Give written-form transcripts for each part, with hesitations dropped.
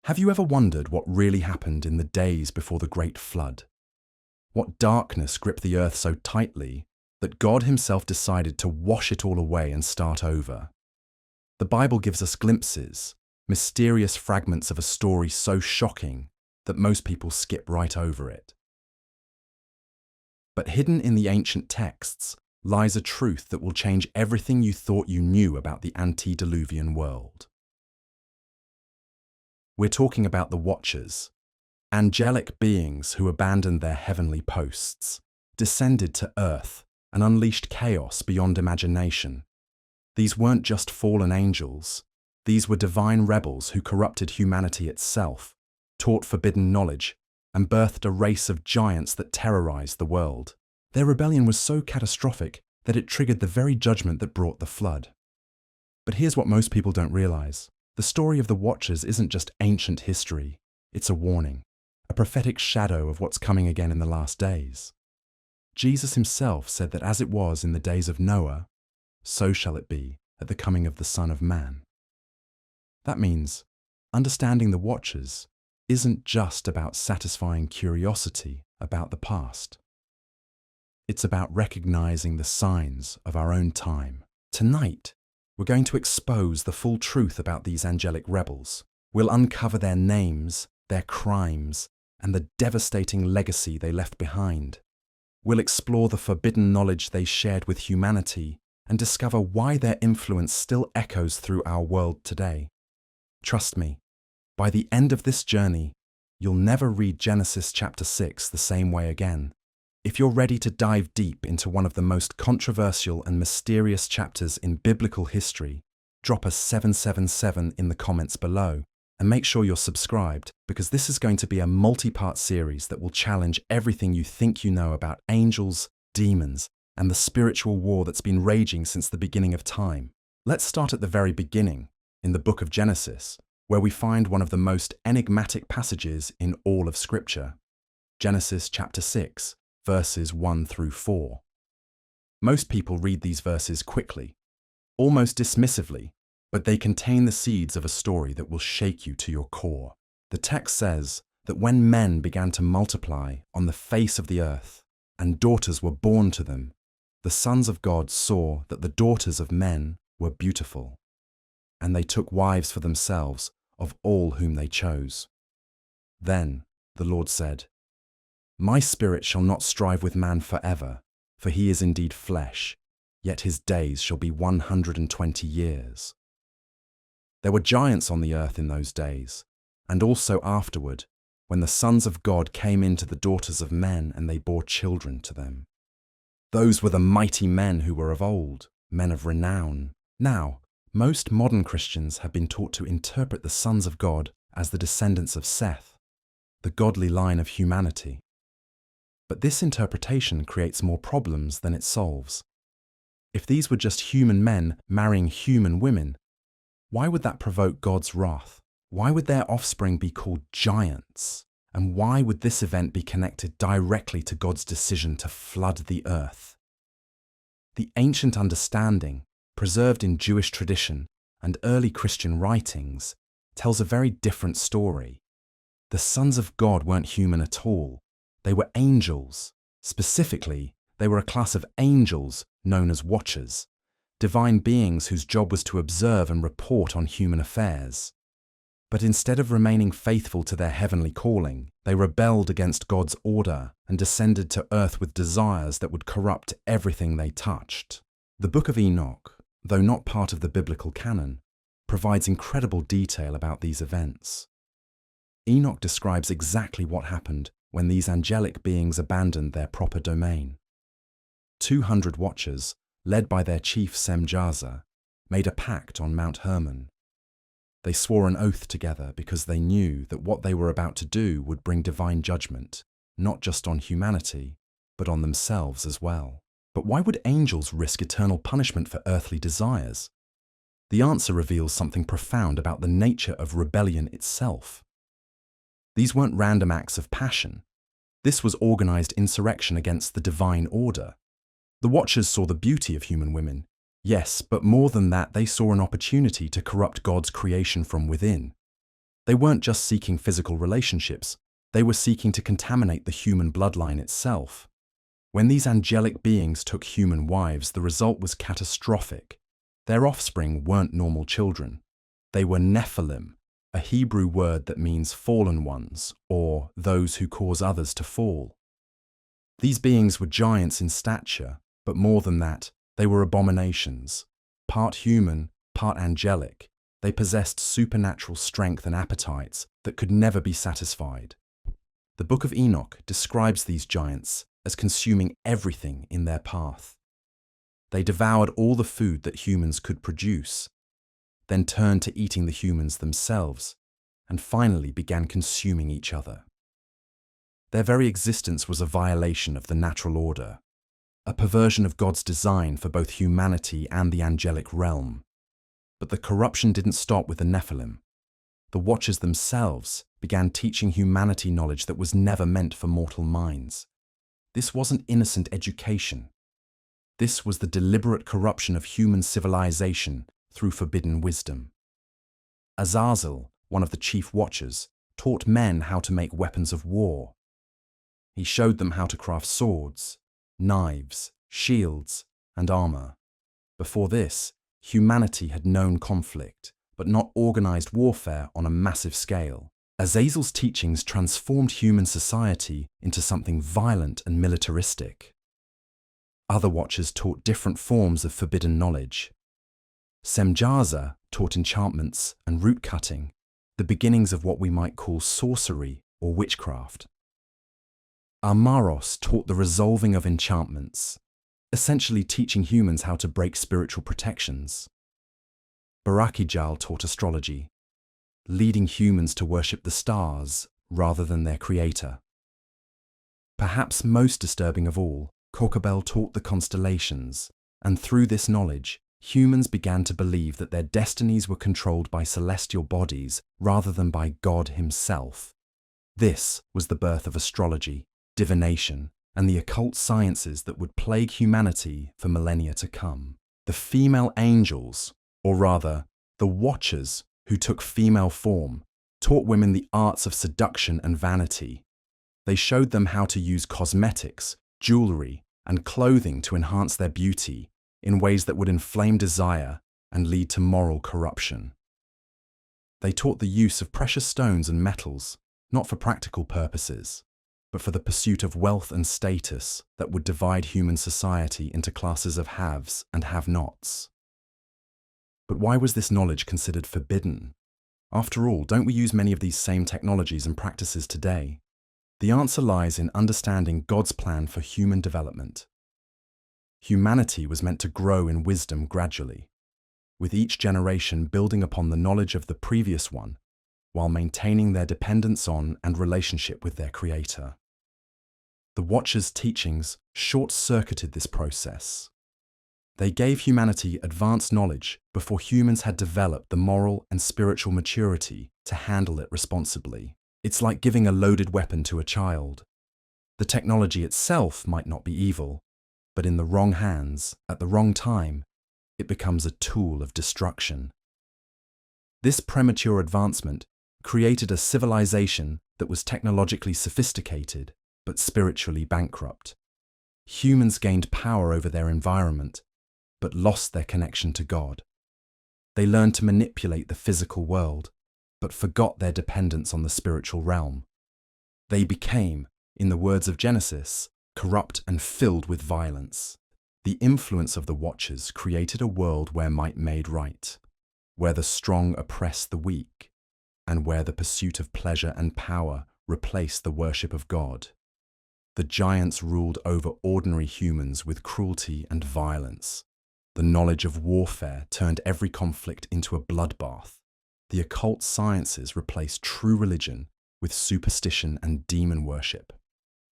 Have you ever wondered what really happened in the days before the Great Flood? What darkness gripped the earth so tightly that God himself decided to wash it all away and start over? The Bible gives us glimpses, mysterious fragments of a story so shocking that most people skip right over it. But hidden in the ancient texts lies a truth that will change everything you thought you knew about the antediluvian world. We're talking about the Watchers, angelic beings who abandoned their heavenly posts, descended to earth, and unleashed chaos beyond imagination. These weren't just fallen angels. These were divine rebels who corrupted humanity itself, taught forbidden knowledge, and birthed a race of giants that terrorized the world. Their rebellion was so catastrophic that it triggered the very judgment that brought the flood. But here's what most people don't realize. The story of the Watchers isn't just ancient history, it's a warning, a prophetic shadow of what's coming again in the last days. Jesus himself said that as it was in the days of Noah, so shall it be at the coming of the Son of Man. That means understanding the Watchers isn't just about satisfying curiosity about the past. It's about recognizing the signs of our own time. Tonight, we're going to expose the full truth about these angelic rebels. We'll uncover their names, their crimes, and the devastating legacy they left behind. We'll explore the forbidden knowledge they shared with humanity and discover why their influence still echoes through our world today. Trust me, by the end of this journey, you'll never read Genesis chapter 6 the same way again. If you're ready to dive deep into one of the most controversial and mysterious chapters in biblical history, drop a 777 in the comments below and make sure you're subscribed, because this is going to be a multi-part series that will challenge everything you think you know about angels, demons, and the spiritual war that's been raging since the beginning of time. Let's start at the very beginning, in the book of Genesis, where we find one of the most enigmatic passages in all of Scripture. Genesis chapter 6. Verses 1 through 4. Most people read these verses quickly, almost dismissively, but they contain the seeds of a story that will shake you to your core. The text says that when men began to multiply on the face of the earth, and daughters were born to them, the sons of God saw that the daughters of men were beautiful, and they took wives for themselves of all whom they chose. Then the Lord said, "My spirit shall not strive with man forever, for he is indeed flesh, yet his days shall be 120 years. There were giants on the earth in those days, and also afterward, when the sons of God came into the daughters of men and they bore children to them. Those were the mighty men who were of old, men of renown. Now, most modern Christians have been taught to interpret the sons of God as the descendants of Seth, the godly line of humanity. But this interpretation creates more problems than it solves. If these were just human men marrying human women, why would that provoke God's wrath? Why would their offspring be called giants? And why would this event be connected directly to God's decision to flood the earth? The ancient understanding, preserved in Jewish tradition and early Christian writings, tells a very different story. The sons of God weren't human at all. They were angels. Specifically, they were a class of angels known as Watchers, divine beings whose job was to observe and report on human affairs. But instead of remaining faithful to their heavenly calling, they rebelled against God's order and descended to earth with desires that would corrupt everything they touched. The book of Enoch, though not part of the biblical canon, provides incredible detail about these events. Enoch describes exactly what happened when these angelic beings abandoned their proper domain. 200 Watchers, led by their chief Semjaza, made a pact on Mount Hermon. They swore an oath together because they knew that what they were about to do would bring divine judgment, not just on humanity, but on themselves as well. But why would angels risk eternal punishment for earthly desires? The answer reveals something profound about the nature of rebellion itself. These weren't random acts of passion. This was organized insurrection against the divine order. The Watchers saw the beauty of human women, yes, but more than that, they saw an opportunity to corrupt God's creation from within. They weren't just seeking physical relationships, they were seeking to contaminate the human bloodline itself. When these angelic beings took human wives, the result was catastrophic. Their offspring weren't normal children. They were Nephilim, a Hebrew word that means fallen ones, or those who cause others to fall. These beings were giants in stature, but more than that, they were abominations. Part human, part angelic, they possessed supernatural strength and appetites that could never be satisfied. The Book of Enoch describes these giants as consuming everything in their path. They devoured all the food that humans could produce, then turned to eating the humans themselves, and finally began consuming each other. Their very existence was a violation of the natural order, a perversion of God's design for both humanity and the angelic realm. But the corruption didn't stop with the Nephilim. The Watchers themselves began teaching humanity knowledge that was never meant for mortal minds. This wasn't innocent education. This was the deliberate corruption of human civilization through forbidden wisdom. Azazel, one of the chief Watchers, taught men how to make weapons of war. He showed them how to craft swords, knives, shields, and armor. Before this, humanity had known conflict, but not organized warfare on a massive scale. Azazel's teachings transformed human society into something violent and militaristic. Other Watchers taught different forms of forbidden knowledge. Semjaza taught enchantments and root cutting, the beginnings of what we might call sorcery or witchcraft. Amaros taught the resolving of enchantments, essentially teaching humans how to break spiritual protections. Barakijal taught astrology, leading humans to worship the stars rather than their creator. Perhaps most disturbing of all, Kokabel taught the constellations, and through this knowledge, humans began to believe that their destinies were controlled by celestial bodies rather than by God himself. This was the birth of astrology, divination, and the occult sciences that would plague humanity for millennia to come. The female angels, or rather, the Watchers who took female form, taught women the arts of seduction and vanity. They showed them how to use cosmetics, jewelry, and clothing to enhance their beauty in ways that would inflame desire and lead to moral corruption. They taught the use of precious stones and metals, not for practical purposes, but for the pursuit of wealth and status that would divide human society into classes of haves and have-nots. But why was this knowledge considered forbidden? After all, don't we use many of these same technologies and practices today? The answer lies in understanding God's plan for human development. Humanity was meant to grow in wisdom gradually, with each generation building upon the knowledge of the previous one, while maintaining their dependence on and relationship with their Creator. The Watchers' teachings short-circuited this process. They gave humanity advanced knowledge before humans had developed the moral and spiritual maturity to handle it responsibly. It's like giving a loaded weapon to a child. The technology itself might not be evil, but in the wrong hands, at the wrong time, it becomes a tool of destruction. This premature advancement created a civilization that was technologically sophisticated, but spiritually bankrupt. Humans gained power over their environment, but lost their connection to God. They learned to manipulate the physical world, but forgot their dependence on the spiritual realm. They became, in the words of Genesis, corrupt and filled with violence. The influence of the Watchers created a world where might made right, where the strong oppressed the weak, and where the pursuit of pleasure and power replaced the worship of God. The giants ruled over ordinary humans with cruelty and violence. The knowledge of warfare turned every conflict into a bloodbath. The occult sciences replaced true religion with superstition and demon worship.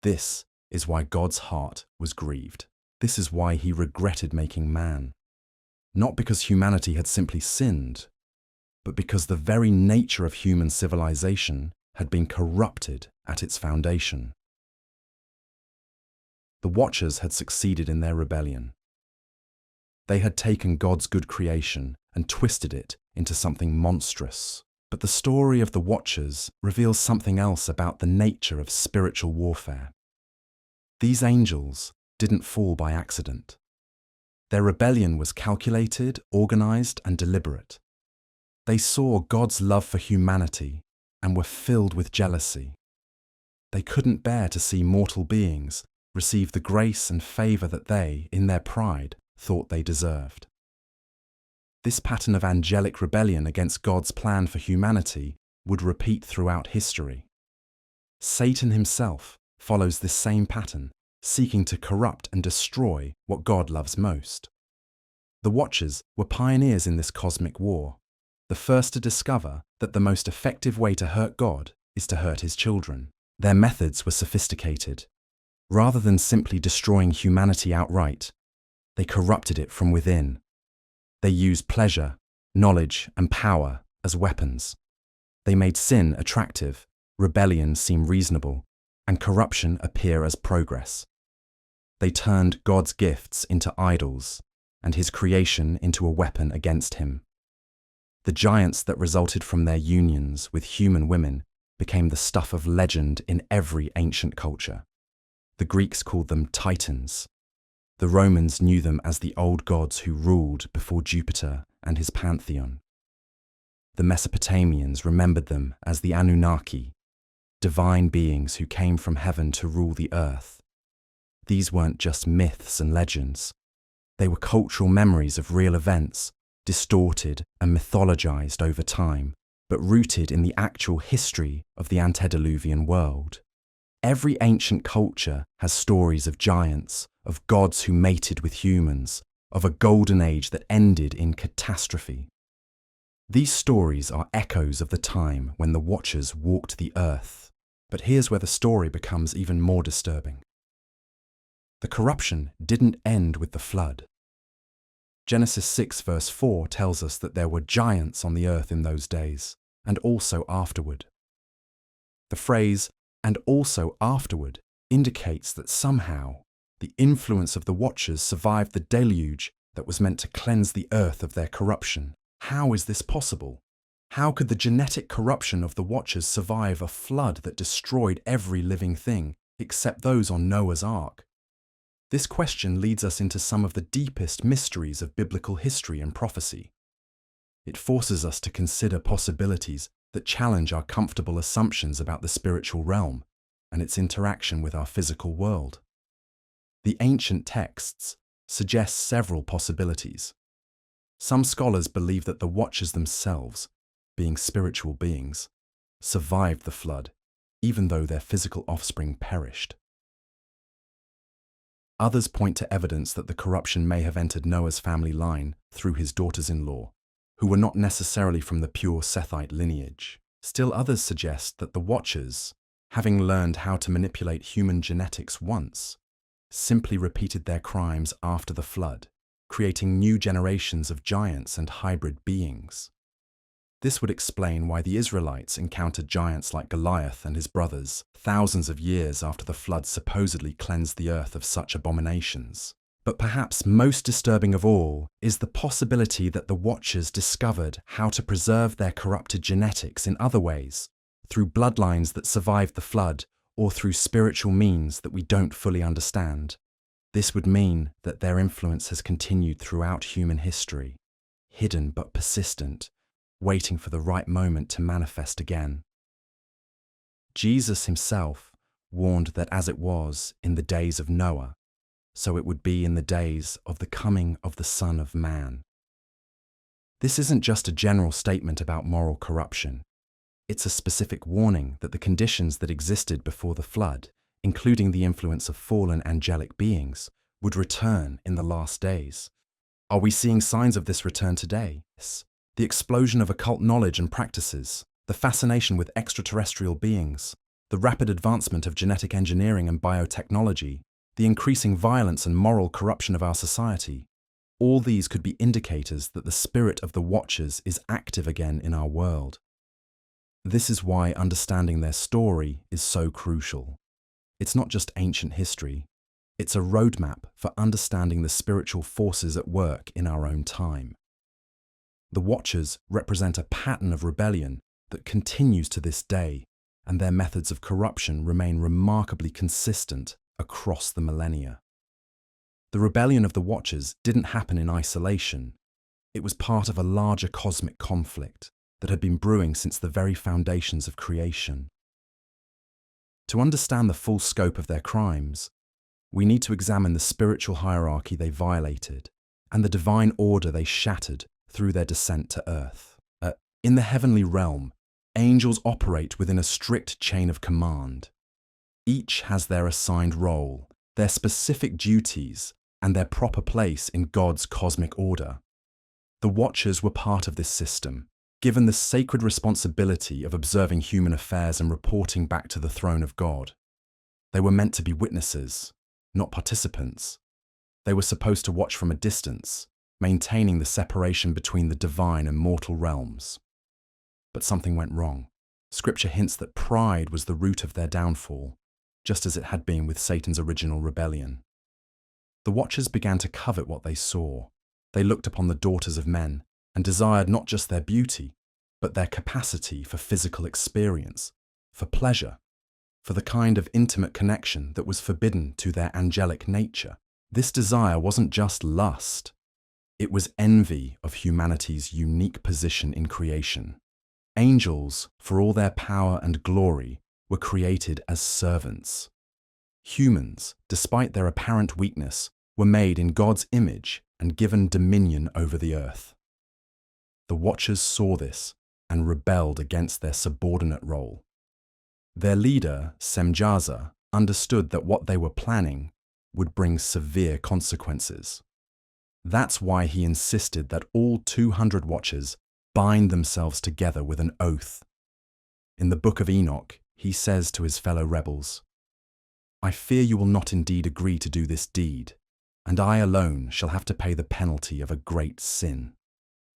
This is why God's heart was grieved. This is why he regretted making man. Not because humanity had simply sinned, but because the very nature of human civilization had been corrupted at its foundation. The Watchers had succeeded in their rebellion. They had taken God's good creation and twisted it into something monstrous, But the story of the Watchers reveals something else about the nature of spiritual warfare. These angels didn't fall by accident. Their rebellion was calculated, organized, and deliberate. They saw God's love for humanity and were filled with jealousy. They couldn't bear to see mortal beings receive the grace and favor that they, in their pride, thought they deserved. This pattern of angelic rebellion against God's plan for humanity would repeat throughout history. Satan himself follows this same pattern, seeking to corrupt and destroy what God loves most. The Watchers were pioneers in this cosmic war, the first to discover that the most effective way to hurt God is to hurt his children. Their methods were sophisticated. Rather than simply destroying humanity outright, they corrupted it from within. They used pleasure, knowledge, and power as weapons. They made sin attractive, rebellion seem reasonable, and corruption appear as progress. They turned God's gifts into idols, and his creation into a weapon against him. The giants that resulted from their unions with human women became the stuff of legend in every ancient culture. The Greeks called them titans. The Romans knew them as the old gods who ruled before Jupiter and his pantheon. The Mesopotamians remembered them as the Anunnaki, divine beings who came from heaven to rule the earth. These weren't just myths and legends. They were cultural memories of real events, distorted and mythologized over time, but rooted in the actual history of the antediluvian world. Every ancient culture has stories of giants, of gods who mated with humans, of a golden age that ended in catastrophe. These stories are echoes of the time when the Watchers walked the earth. But here's where the story becomes even more disturbing. The corruption didn't end with the flood. Genesis 6 verse 4 tells us that there were giants on the earth in those days, and also afterward. The phrase, "and also afterward," indicates that somehow the influence of the Watchers survived the deluge that was meant to cleanse the earth of their corruption. How is this possible? How could the genetic corruption of the Watchers survive a flood that destroyed every living thing except those on Noah's Ark? This question leads us into some of the deepest mysteries of biblical history and prophecy. It forces us to consider possibilities that challenge our comfortable assumptions about the spiritual realm and its interaction with our physical world. The ancient texts suggest several possibilities. Some scholars believe that the Watchers themselves, being spiritual beings, survived the flood, even though their physical offspring perished. Others point to evidence that the corruption may have entered Noah's family line through his daughters-in-law, who were not necessarily from the pure Sethite lineage. Still others suggest that the Watchers, having learned how to manipulate human genetics once, simply repeated their crimes after the flood, creating new generations of giants and hybrid beings. This would explain why the Israelites encountered giants like Goliath and his brothers thousands of years after the flood supposedly cleansed the earth of such abominations. But perhaps most disturbing of all is the possibility that the Watchers discovered how to preserve their corrupted genetics in other ways, through bloodlines that survived the flood or through spiritual means that we don't fully understand. This would mean that their influence has continued throughout human history, hidden but persistent, waiting for the right moment to manifest again. Jesus himself warned that as it was in the days of Noah, so it would be in the days of the coming of the Son of Man. This isn't just a general statement about moral corruption. It's a specific warning that the conditions that existed before the flood, including the influence of fallen angelic beings, would return in the last days. Are we seeing signs of this return today? Yes. The explosion of occult knowledge and practices, the fascination with extraterrestrial beings, the rapid advancement of genetic engineering and biotechnology, the increasing violence and moral corruption of our society, all these could be indicators that the spirit of the Watchers is active again in our world. This is why understanding their story is so crucial. It's not just ancient history, it's a roadmap for understanding the spiritual forces at work in our own time. The Watchers represent a pattern of rebellion that continues to this day, and their methods of corruption remain remarkably consistent across the millennia. The rebellion of the Watchers didn't happen in isolation. It was part of a larger cosmic conflict that had been brewing since the very foundations of creation. To understand the full scope of their crimes, we need to examine the spiritual hierarchy they violated and the divine order they shattered through their descent to earth. In the heavenly realm, angels operate within a strict chain of command. Each has their assigned role, their specific duties, and their proper place in God's cosmic order. The Watchers were part of this system, given the sacred responsibility of observing human affairs and reporting back to the throne of God. They were meant to be witnesses, not participants. They were supposed to watch from a distance, maintaining the separation between the divine and mortal realms. But something went wrong. Scripture hints that pride was the root of their downfall, just as it had been with Satan's original rebellion. The Watchers began to covet what they saw. They looked upon the daughters of men and desired not just their beauty, but their capacity for physical experience, for pleasure, for the kind of intimate connection that was forbidden to their angelic nature. This desire wasn't just lust. It was envy of humanity's unique position in creation. Angels, for all their power and glory, were created as servants. Humans, despite their apparent weakness, were made in God's image and given dominion over the earth. The Watchers saw this and rebelled against their subordinate role. Their leader, Semjaza, understood that what they were planning would bring severe consequences. That's why he insisted that all 200 Watchers bind themselves together with an oath. In the Book of Enoch, he says to his fellow rebels, "I fear you will not indeed agree to do this deed, and I alone shall have to pay the penalty of a great sin."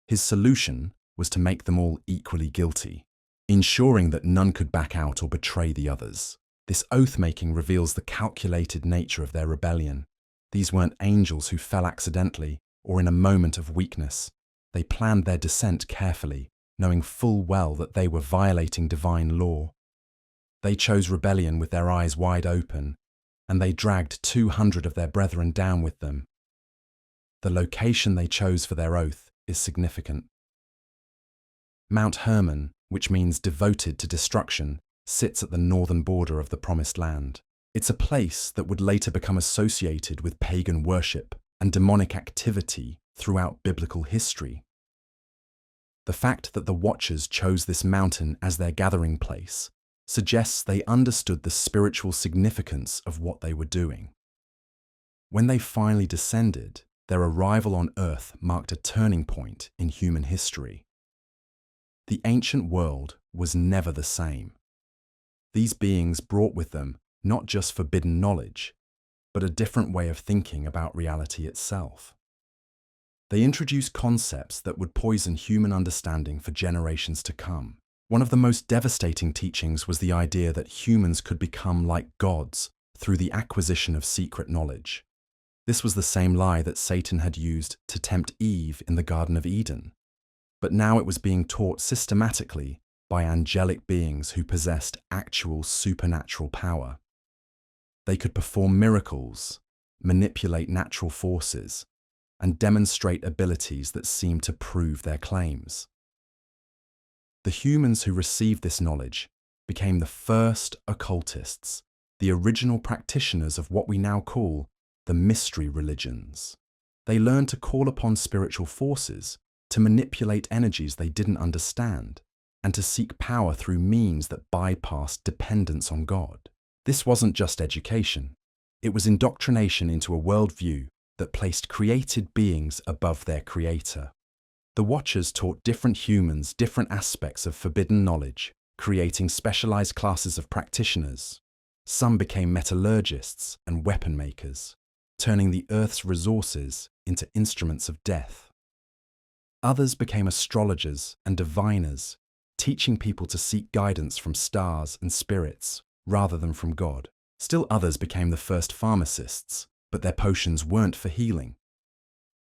His solution was to make them all equally guilty, ensuring that none could back out or betray the others. This oath-making reveals the calculated nature of their rebellion. These weren't angels who fell accidentally or in a moment of weakness. They planned their descent carefully, knowing full well that they were violating divine law. They chose rebellion with their eyes wide open, and they dragged 200 of their brethren down with them. The location they chose for their oath is significant. Mount Hermon, which means devoted to destruction, sits at the northern border of the Promised Land. It's a place that would later become associated with pagan worship and demonic activity throughout biblical history. The fact that the Watchers chose this mountain as their gathering place suggests they understood the spiritual significance of what they were doing. When they finally descended, their arrival on Earth marked a turning point in human history. The ancient world was never the same. These beings brought with them not just forbidden knowledge, but a different way of thinking about reality itself. They introduced concepts that would poison human understanding for generations to come. One of the most devastating teachings was the idea that humans could become like gods through the acquisition of secret knowledge. This was the same lie that Satan had used to tempt Eve in the Garden of Eden. But now it was being taught systematically by angelic beings who possessed actual supernatural power. They could perform miracles, manipulate natural forces, and demonstrate abilities that seemed to prove their claims. The humans who received this knowledge became the first occultists, the original practitioners of what we now call the mystery religions. They learned to call upon spiritual forces, to manipulate energies they didn't understand, and to seek power through means that bypassed dependence on God. This wasn't just education. It was indoctrination into a worldview that placed created beings above their creator. The Watchers taught different humans different aspects of forbidden knowledge, creating specialized classes of practitioners. Some became metallurgists and weapon makers, turning the Earth's resources into instruments of death. Others became astrologers and diviners, teaching people to seek guidance from stars and spirits rather than from God. Still others became the first pharmacists, but their potions weren't for healing.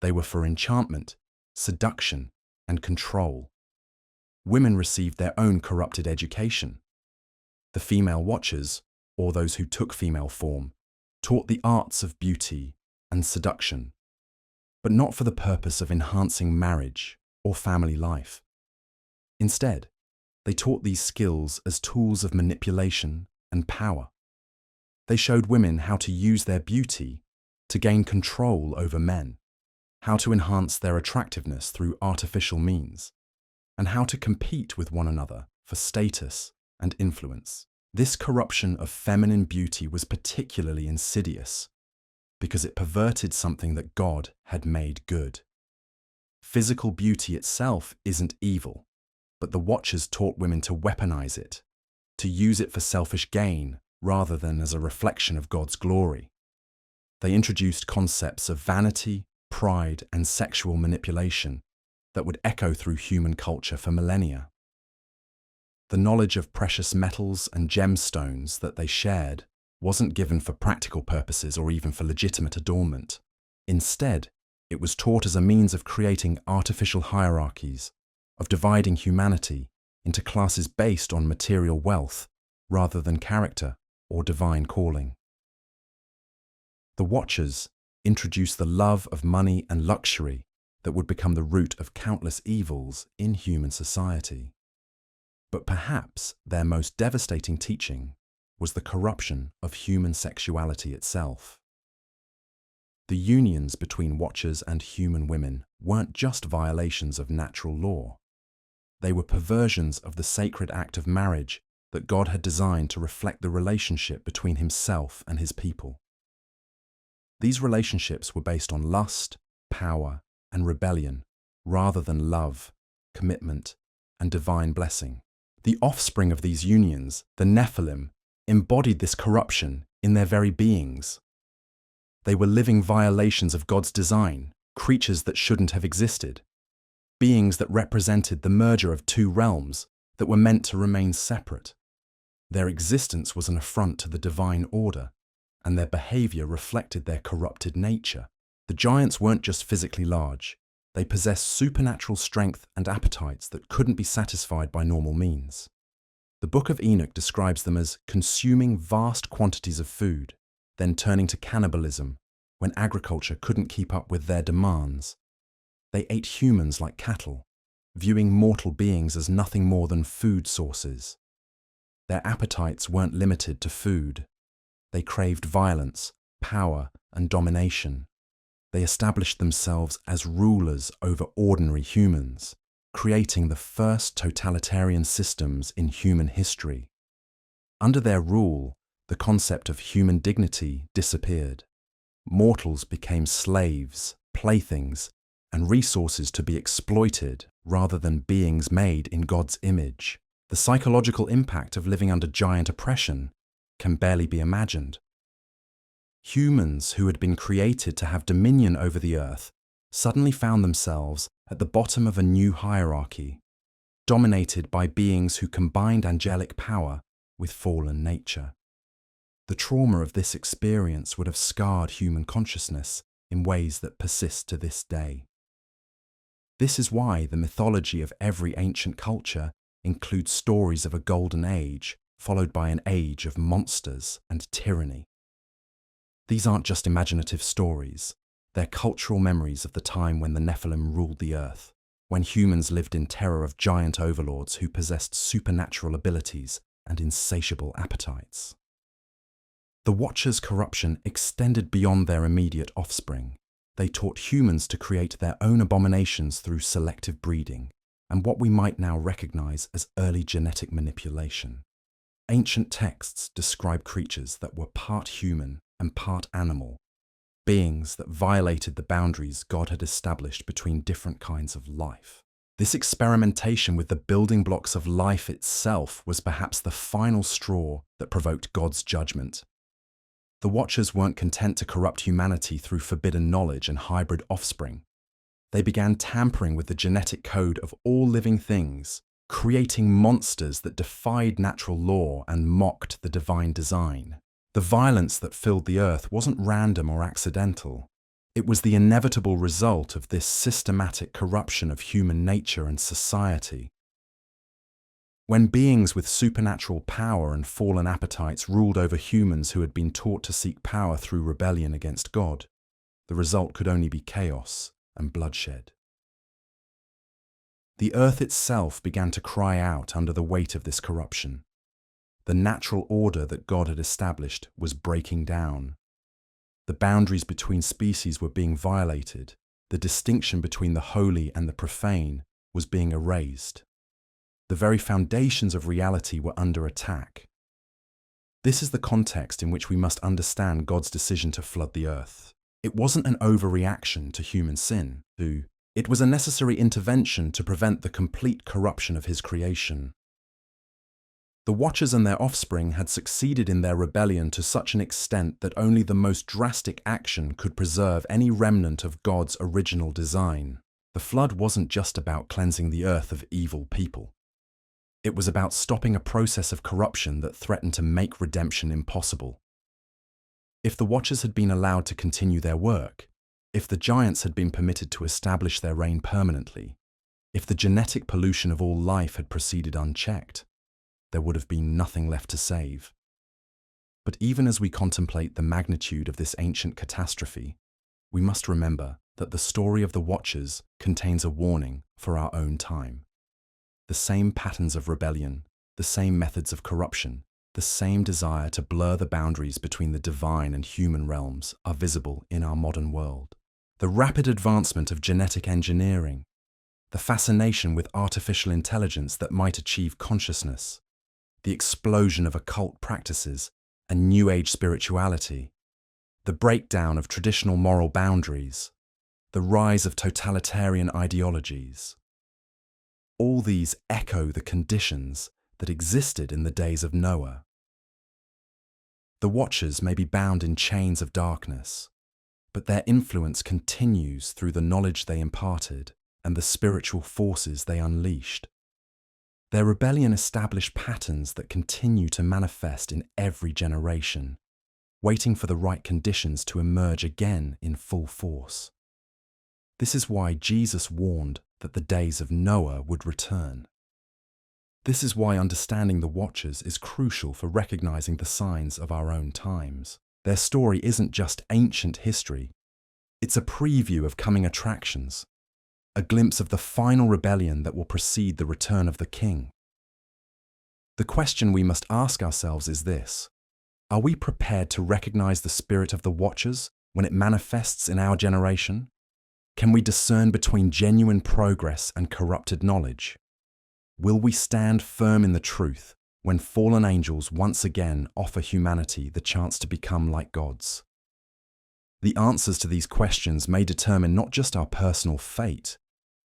They were for enchantment, seduction, and control. women received their own corrupted education. The female watchers, or those who took female form, taught the arts of beauty and seduction, but not for the purpose of enhancing marriage or family life. Instead, they taught these skills as tools of manipulation and power. They showed women how to use their beauty to gain control over men, how to enhance their attractiveness through artificial means, and how to compete with one another for status and influence. This corruption of feminine beauty was particularly insidious because it perverted something that God had made good. Physical beauty itself isn't evil, but the Watchers taught women to weaponize it, to use it for selfish gain rather than as a reflection of God's glory. They introduced concepts of vanity, pride, and sexual manipulation that would echo through human culture for millennia. The knowledge of precious metals and gemstones that they shared wasn't given for practical purposes or even for legitimate adornment. Instead, it was taught as a means of creating artificial hierarchies, of dividing humanity into classes based on material wealth rather than character or divine calling. The Watchers introduced the love of money and luxury that would become the root of countless evils in human society. But perhaps their most devastating teaching was the corruption of human sexuality itself. The unions between Watchers and human women weren't just violations of natural law. They were perversions of the sacred act of marriage that God had designed to reflect the relationship between himself and his people. These relationships were based on lust, power, and rebellion, rather than love, commitment, and divine blessing. The offspring of these unions, the Nephilim, embodied this corruption in their very beings. They were living violations of God's design, creatures that shouldn't have existed, beings that represented the merger of two realms that were meant to remain separate. Their existence was an affront to the divine order, and their behavior reflected their corrupted nature. The giants weren't just physically large. They possessed supernatural strength and appetites that couldn't be satisfied by normal means. The Book of Enoch describes them as consuming vast quantities of food, then turning to cannibalism when agriculture couldn't keep up with their demands. They ate humans like cattle, viewing mortal beings as nothing more than food sources. Their appetites weren't limited to food. They craved violence, power, and domination. They established themselves as rulers over ordinary humans, creating the first totalitarian systems in human history. Under their rule, the concept of human dignity disappeared. Mortals became slaves, playthings, and resources to be exploited rather than beings made in God's image. The psychological impact of living under giant oppression can barely be imagined. Humans who had been created to have dominion over the earth suddenly found themselves at the bottom of a new hierarchy, dominated by beings who combined angelic power with fallen nature. The trauma of this experience would have scarred human consciousness in ways that persist to this day. This is why the mythology of every ancient culture includes stories of a golden age followed by an age of monsters and tyranny. These aren't just imaginative stories, they're cultural memories of the time when the Nephilim ruled the earth, when humans lived in terror of giant overlords who possessed supernatural abilities and insatiable appetites. The Watchers' corruption extended beyond their immediate offspring. They taught humans to create their own abominations through selective breeding, and what we might now recognize as early genetic manipulation. Ancient texts describe creatures that were part human and part animal, beings that violated the boundaries God had established between different kinds of life. This experimentation with the building blocks of life itself was perhaps the final straw that provoked God's judgment. The Watchers weren't content to corrupt humanity through forbidden knowledge and hybrid offspring. They began tampering with the genetic code of all living things, creating monsters that defied natural law and mocked the divine design. The violence that filled the earth wasn't random or accidental. It was the inevitable result of this systematic corruption of human nature and society. When beings with supernatural power and fallen appetites ruled over humans who had been taught to seek power through rebellion against God, the result could only be chaos and bloodshed. The earth itself began to cry out under the weight of this corruption. The natural order that God had established was breaking down. The boundaries between species were being violated. The distinction between the holy and the profane was being erased. The very foundations of reality were under attack. This is the context in which we must understand God's decision to flood the earth. It wasn't an overreaction to human sin. It was a necessary intervention to prevent the complete corruption of his creation. The Watchers and their offspring had succeeded in their rebellion to such an extent that only the most drastic action could preserve any remnant of God's original design. The flood wasn't just about cleansing the earth of evil people. It was about stopping a process of corruption that threatened to make redemption impossible. If the Watchers had been allowed to continue their work, if the giants had been permitted to establish their reign permanently, if the genetic pollution of all life had proceeded unchecked, there would have been nothing left to save. But even as we contemplate the magnitude of this ancient catastrophe, we must remember that the story of the Watchers contains a warning for our own time. The same patterns of rebellion, the same methods of corruption, the same desire to blur the boundaries between the divine and human realms are visible in our modern world. The rapid advancement of genetic engineering, the fascination with artificial intelligence that might achieve consciousness, the explosion of occult practices and New Age spirituality, the breakdown of traditional moral boundaries, the rise of totalitarian ideologies. All these echo the conditions that existed in the days of Noah. The Watchers may be bound in chains of darkness, but their influence continues through the knowledge they imparted and the spiritual forces they unleashed. Their rebellion established patterns that continue to manifest in every generation, waiting for the right conditions to emerge again in full force. This is why Jesus warned that the days of Noah would return. This is why understanding the Watchers is crucial for recognizing the signs of our own times. Their story isn't just ancient history, it's a preview of coming attractions, a glimpse of the final rebellion that will precede the return of the King. The question we must ask ourselves is this: are we prepared to recognize the spirit of the Watchers when it manifests in our generation? Can we discern between genuine progress and corrupted knowledge? Will we stand firm in the truth when fallen angels once again offer humanity the chance to become like gods? The answers to these questions may determine not just our personal fate,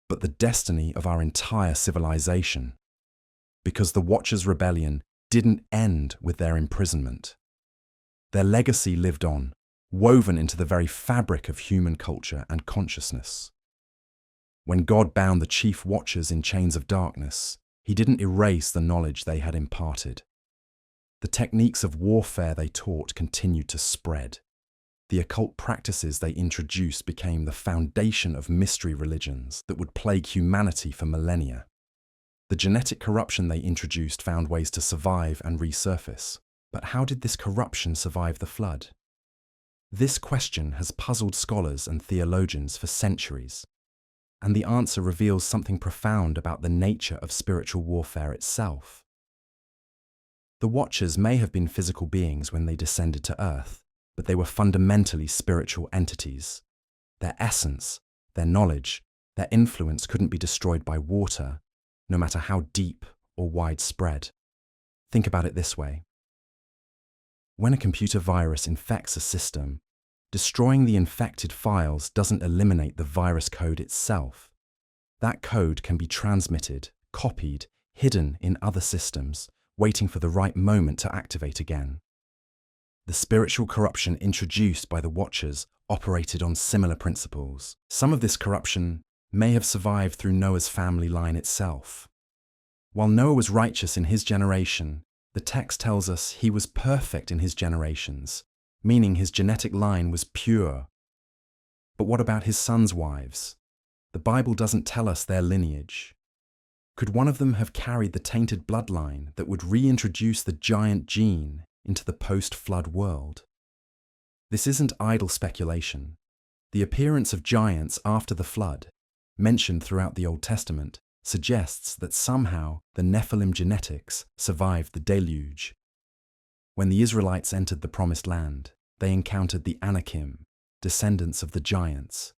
but the destiny of our entire civilization. Because the Watchers' rebellion didn't end with their imprisonment. Their legacy lived on, woven into the very fabric of human culture and consciousness. When God bound the chief Watchers in chains of darkness, he didn't erase the knowledge they had imparted. The techniques of warfare they taught continued to spread. The occult practices they introduced became the foundation of mystery religions that would plague humanity for millennia. The genetic corruption they introduced found ways to survive and resurface. But how did this corruption survive the flood? This question has puzzled scholars and theologians for centuries, and the answer reveals something profound about the nature of spiritual warfare itself. The Watchers may have been physical beings when they descended to Earth, but they were fundamentally spiritual entities. Their essence, their knowledge, their influence couldn't be destroyed by water, no matter how deep or widespread. Think about it this way. When a computer virus infects a system, destroying the infected files doesn't eliminate the virus code itself. That code can be transmitted, copied, hidden in other systems, waiting for the right moment to activate again. The spiritual corruption introduced by the Watchers operated on similar principles. Some of this corruption may have survived through Noah's family line itself. While Noah was righteous in his generation, the text tells us he was perfect in his generations, meaning his genetic line was pure. But what about his sons' wives? The Bible doesn't tell us their lineage. Could one of them have carried the tainted bloodline that would reintroduce the giant gene into the post-flood world? This isn't idle speculation. The appearance of giants after the flood, mentioned throughout the Old Testament, suggests that somehow the Nephilim genetics survived the deluge. When the Israelites entered the Promised Land, they encountered the Anakim, descendants of the giants.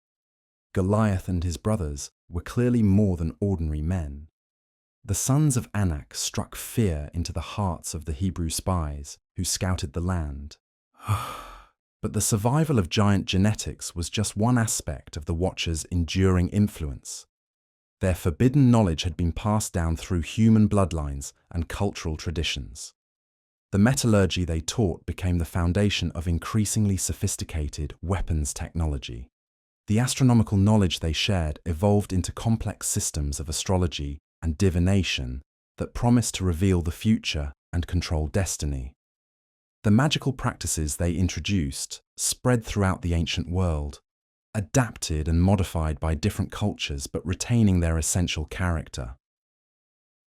Goliath and his brothers were clearly more than ordinary men. The sons of Anak struck fear into the hearts of the Hebrew spies who scouted the land. But the survival of giant genetics was just one aspect of the Watchers' enduring influence. Their forbidden knowledge had been passed down through human bloodlines and cultural traditions. The metallurgy they taught became the foundation of increasingly sophisticated weapons technology. The astronomical knowledge they shared evolved into complex systems of astrology and divination that promised to reveal the future and control destiny. The magical practices they introduced spread throughout the ancient world, adapted and modified by different cultures but retaining their essential character.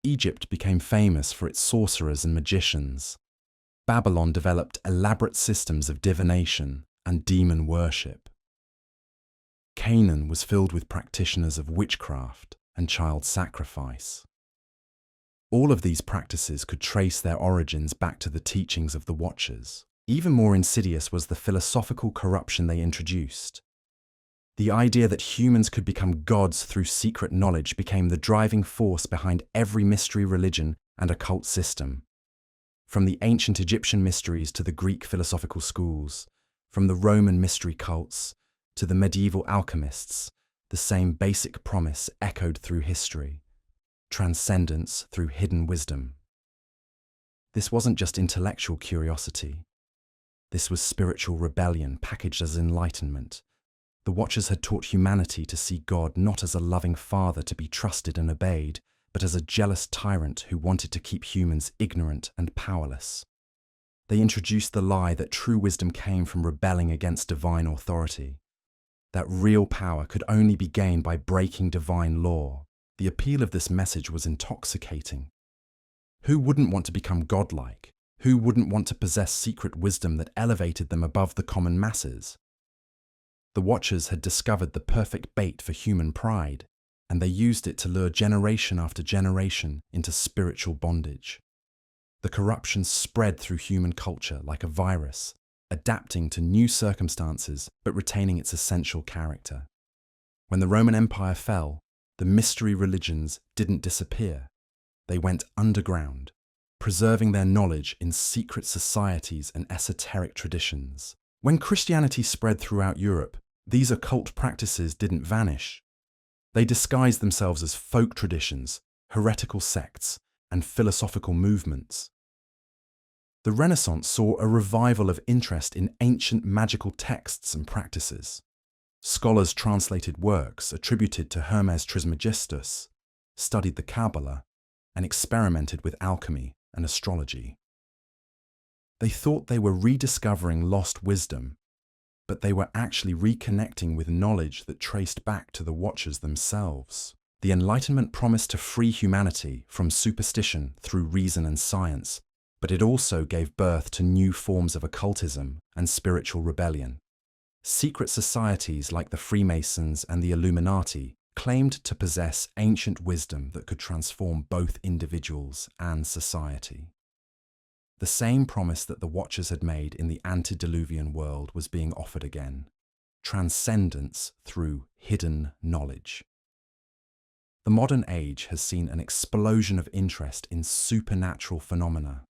Egypt became famous for its sorcerers and magicians. Babylon developed elaborate systems of divination and demon worship. Canaan was filled with practitioners of witchcraft and child sacrifice. All of these practices could trace their origins back to the teachings of the Watchers. Even more insidious was the philosophical corruption they introduced. The idea that humans could become gods through secret knowledge became the driving force behind every mystery religion and occult system. From the ancient Egyptian mysteries to the Greek philosophical schools, from the Roman mystery cults to the medieval alchemists, the same basic promise echoed through history: transcendence through hidden wisdom. This wasn't just intellectual curiosity. This was spiritual rebellion packaged as enlightenment. The Watchers had taught humanity to see God not as a loving father to be trusted and obeyed, but as a jealous tyrant who wanted to keep humans ignorant and powerless. They introduced the lie that true wisdom came from rebelling against divine authority, that real power could only be gained by breaking divine law. The appeal of this message was intoxicating. Who wouldn't want to become godlike? Who wouldn't want to possess secret wisdom that elevated them above the common masses? The Watchers had discovered the perfect bait for human pride, and they used it to lure generation after generation into spiritual bondage. The corruption spread through human culture like a virus, adapting to new circumstances but retaining its essential character. When the Roman Empire fell, the mystery religions didn't disappear. They went underground, preserving their knowledge in secret societies and esoteric traditions. When Christianity spread throughout Europe, these occult practices didn't vanish. They disguised themselves as folk traditions, heretical sects, and philosophical movements. The Renaissance saw a revival of interest in ancient magical texts and practices. Scholars translated works attributed to Hermes Trismegistus, studied the Kabbalah, and experimented with alchemy and astrology. They thought they were rediscovering lost wisdom, but they were actually reconnecting with knowledge that traced back to the Watchers themselves. The Enlightenment promised to free humanity from superstition through reason and science, but it also gave birth to new forms of occultism and spiritual rebellion. Secret societies like the Freemasons and the Illuminati claimed to possess ancient wisdom that could transform both individuals and society. The same promise that the Watchers had made in the antediluvian world was being offered again: transcendence through hidden knowledge. The modern age has seen an explosion of interest in supernatural phenomena,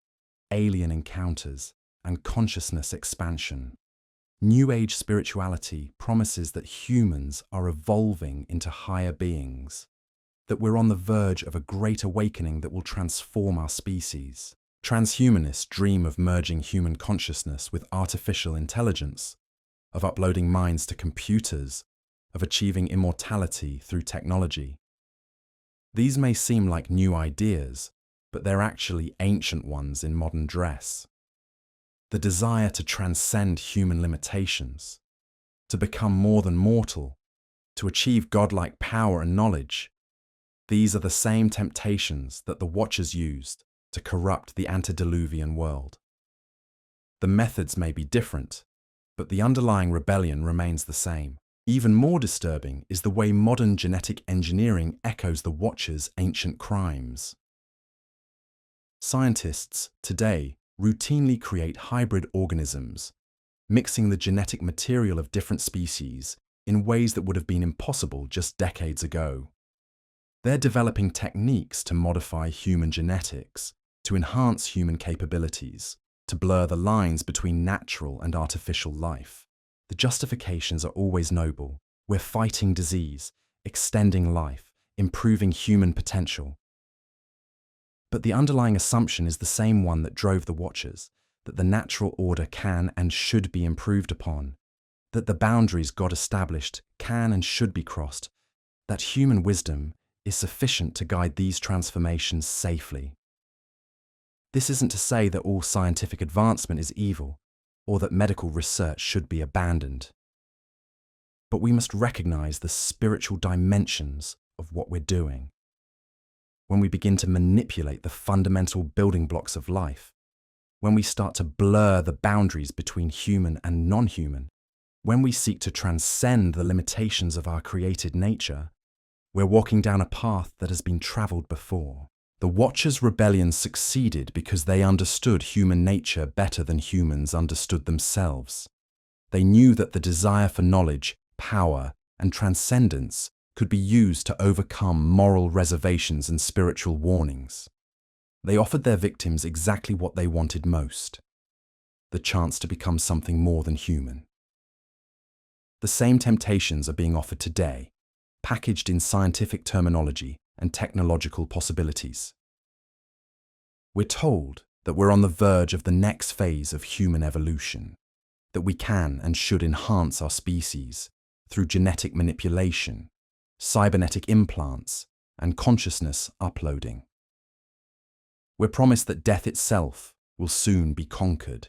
alien encounters, and consciousness expansion. New Age spirituality promises that humans are evolving into higher beings, that we're on the verge of a great awakening that will transform our species. Transhumanists dream of merging human consciousness with artificial intelligence, of uploading minds to computers, of achieving immortality through technology. These may seem like new ideas, but they're actually ancient ones in modern dress. The desire to transcend human limitations, to become more than mortal, to achieve godlike power and knowledge, These are the same temptations that the Watchers used to corrupt the antediluvian world. The methods may be different, but the underlying rebellion remains the same. Even more disturbing is the way modern genetic engineering echoes the Watchers' ancient crimes. Scientists today routinely create hybrid organisms, mixing the genetic material of different species in ways that would have been impossible just decades ago. They're developing techniques to modify human genetics, to enhance human capabilities, to blur the lines between natural and artificial life. The justifications are always noble. We're fighting disease, extending life, improving human potential. But the underlying assumption is the same one that drove the Watchers, that the natural order can and should be improved upon, that the boundaries God established can and should be crossed, that human wisdom is sufficient to guide these transformations safely. This isn't to say that all scientific advancement is evil, or that medical research should be abandoned. But we must recognize the spiritual dimensions of what we're doing. When we begin to manipulate the fundamental building blocks of life, when we start to blur the boundaries between human and non-human, when we seek to transcend the limitations of our created nature, we're walking down a path that has been traveled before. The Watchers' rebellion succeeded because they understood human nature better than humans understood themselves. They knew that the desire for knowledge, power, and transcendence could be used to overcome moral reservations and spiritual warnings. They offered their victims exactly what they wanted most: the chance to become something more than human. The same temptations are being offered today, packaged in scientific terminology and technological possibilities. We're told that we're on the verge of the next phase of human evolution, that we can and should enhance our species through genetic manipulation, cybernetic implants, and consciousness uploading. We're promised that death itself will soon be conquered,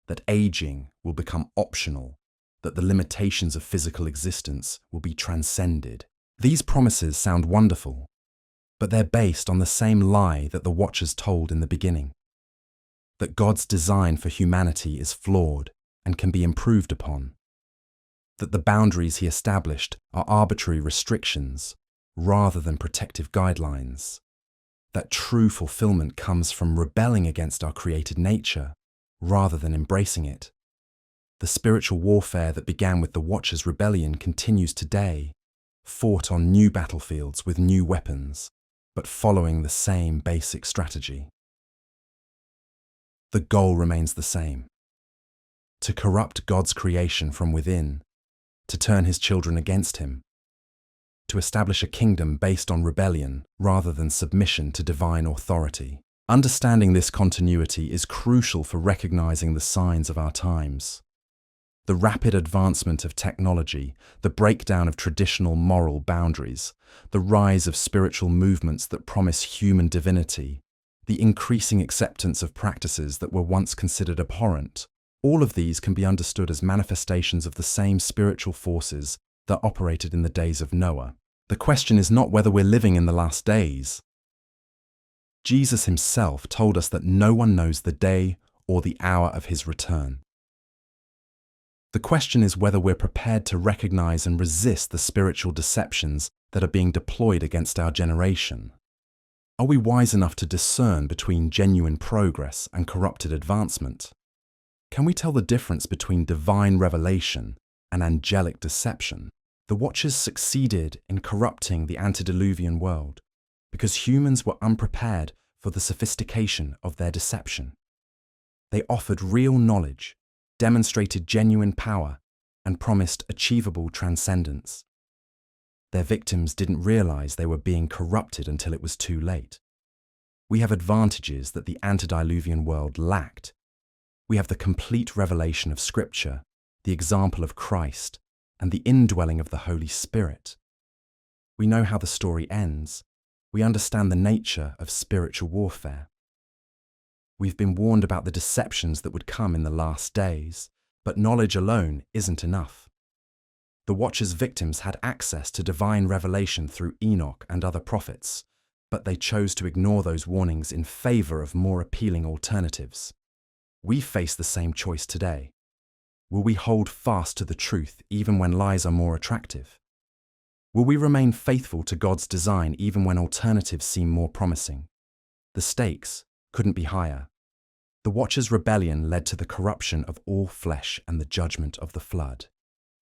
that aging will become optional, that the limitations of physical existence will be transcended. These promises sound wonderful, but they're based on the same lie that the Watchers told in the beginning: that God's design for humanity is flawed and can be improved upon, that the boundaries he established are arbitrary restrictions rather than protective guidelines, that true fulfillment comes from rebelling against our created nature rather than embracing it. The spiritual warfare that began with the Watchers' rebellion continues today, fought on new battlefields with new weapons, but following the same basic strategy. The goal remains the same: to corrupt God's creation from within, to turn his children against him, to establish a kingdom based on rebellion rather than submission to divine authority. Understanding this continuity is crucial for recognizing the signs of our times. The rapid advancement of technology, the breakdown of traditional moral boundaries, the rise of spiritual movements that promise human divinity, the increasing acceptance of practices that were once considered abhorrent, all of these can be understood as manifestations of the same spiritual forces that operated in the days of Noah. The question is not whether we're living in the last days. Jesus himself told us that no one knows the day or the hour of his return. The question is whether we're prepared to recognize and resist the spiritual deceptions that are being deployed against our generation. Are we wise enough to discern between genuine progress and corrupted advancement? Can we tell the difference between divine revelation and angelic deception? The Watchers succeeded in corrupting the antediluvian world because humans were unprepared for the sophistication of their deception. They offered real knowledge, demonstrated genuine power, and promised achievable transcendence. Their victims didn't realize they were being corrupted until it was too late. We have advantages that the antediluvian world lacked. We have the complete revelation of Scripture, the example of Christ, and the indwelling of the Holy Spirit. We know how the story ends. We understand the nature of spiritual warfare. We've been warned about the deceptions that would come in the last days, but knowledge alone isn't enough. The Watchers' victims had access to divine revelation through Enoch and other prophets, but they chose to ignore those warnings in favor of more appealing alternatives. We face the same choice today. Will we hold fast to the truth even when lies are more attractive? Will we remain faithful to God's design even when alternatives seem more promising? The stakes couldn't be higher. The Watchers' rebellion led to the corruption of all flesh and the judgment of the flood.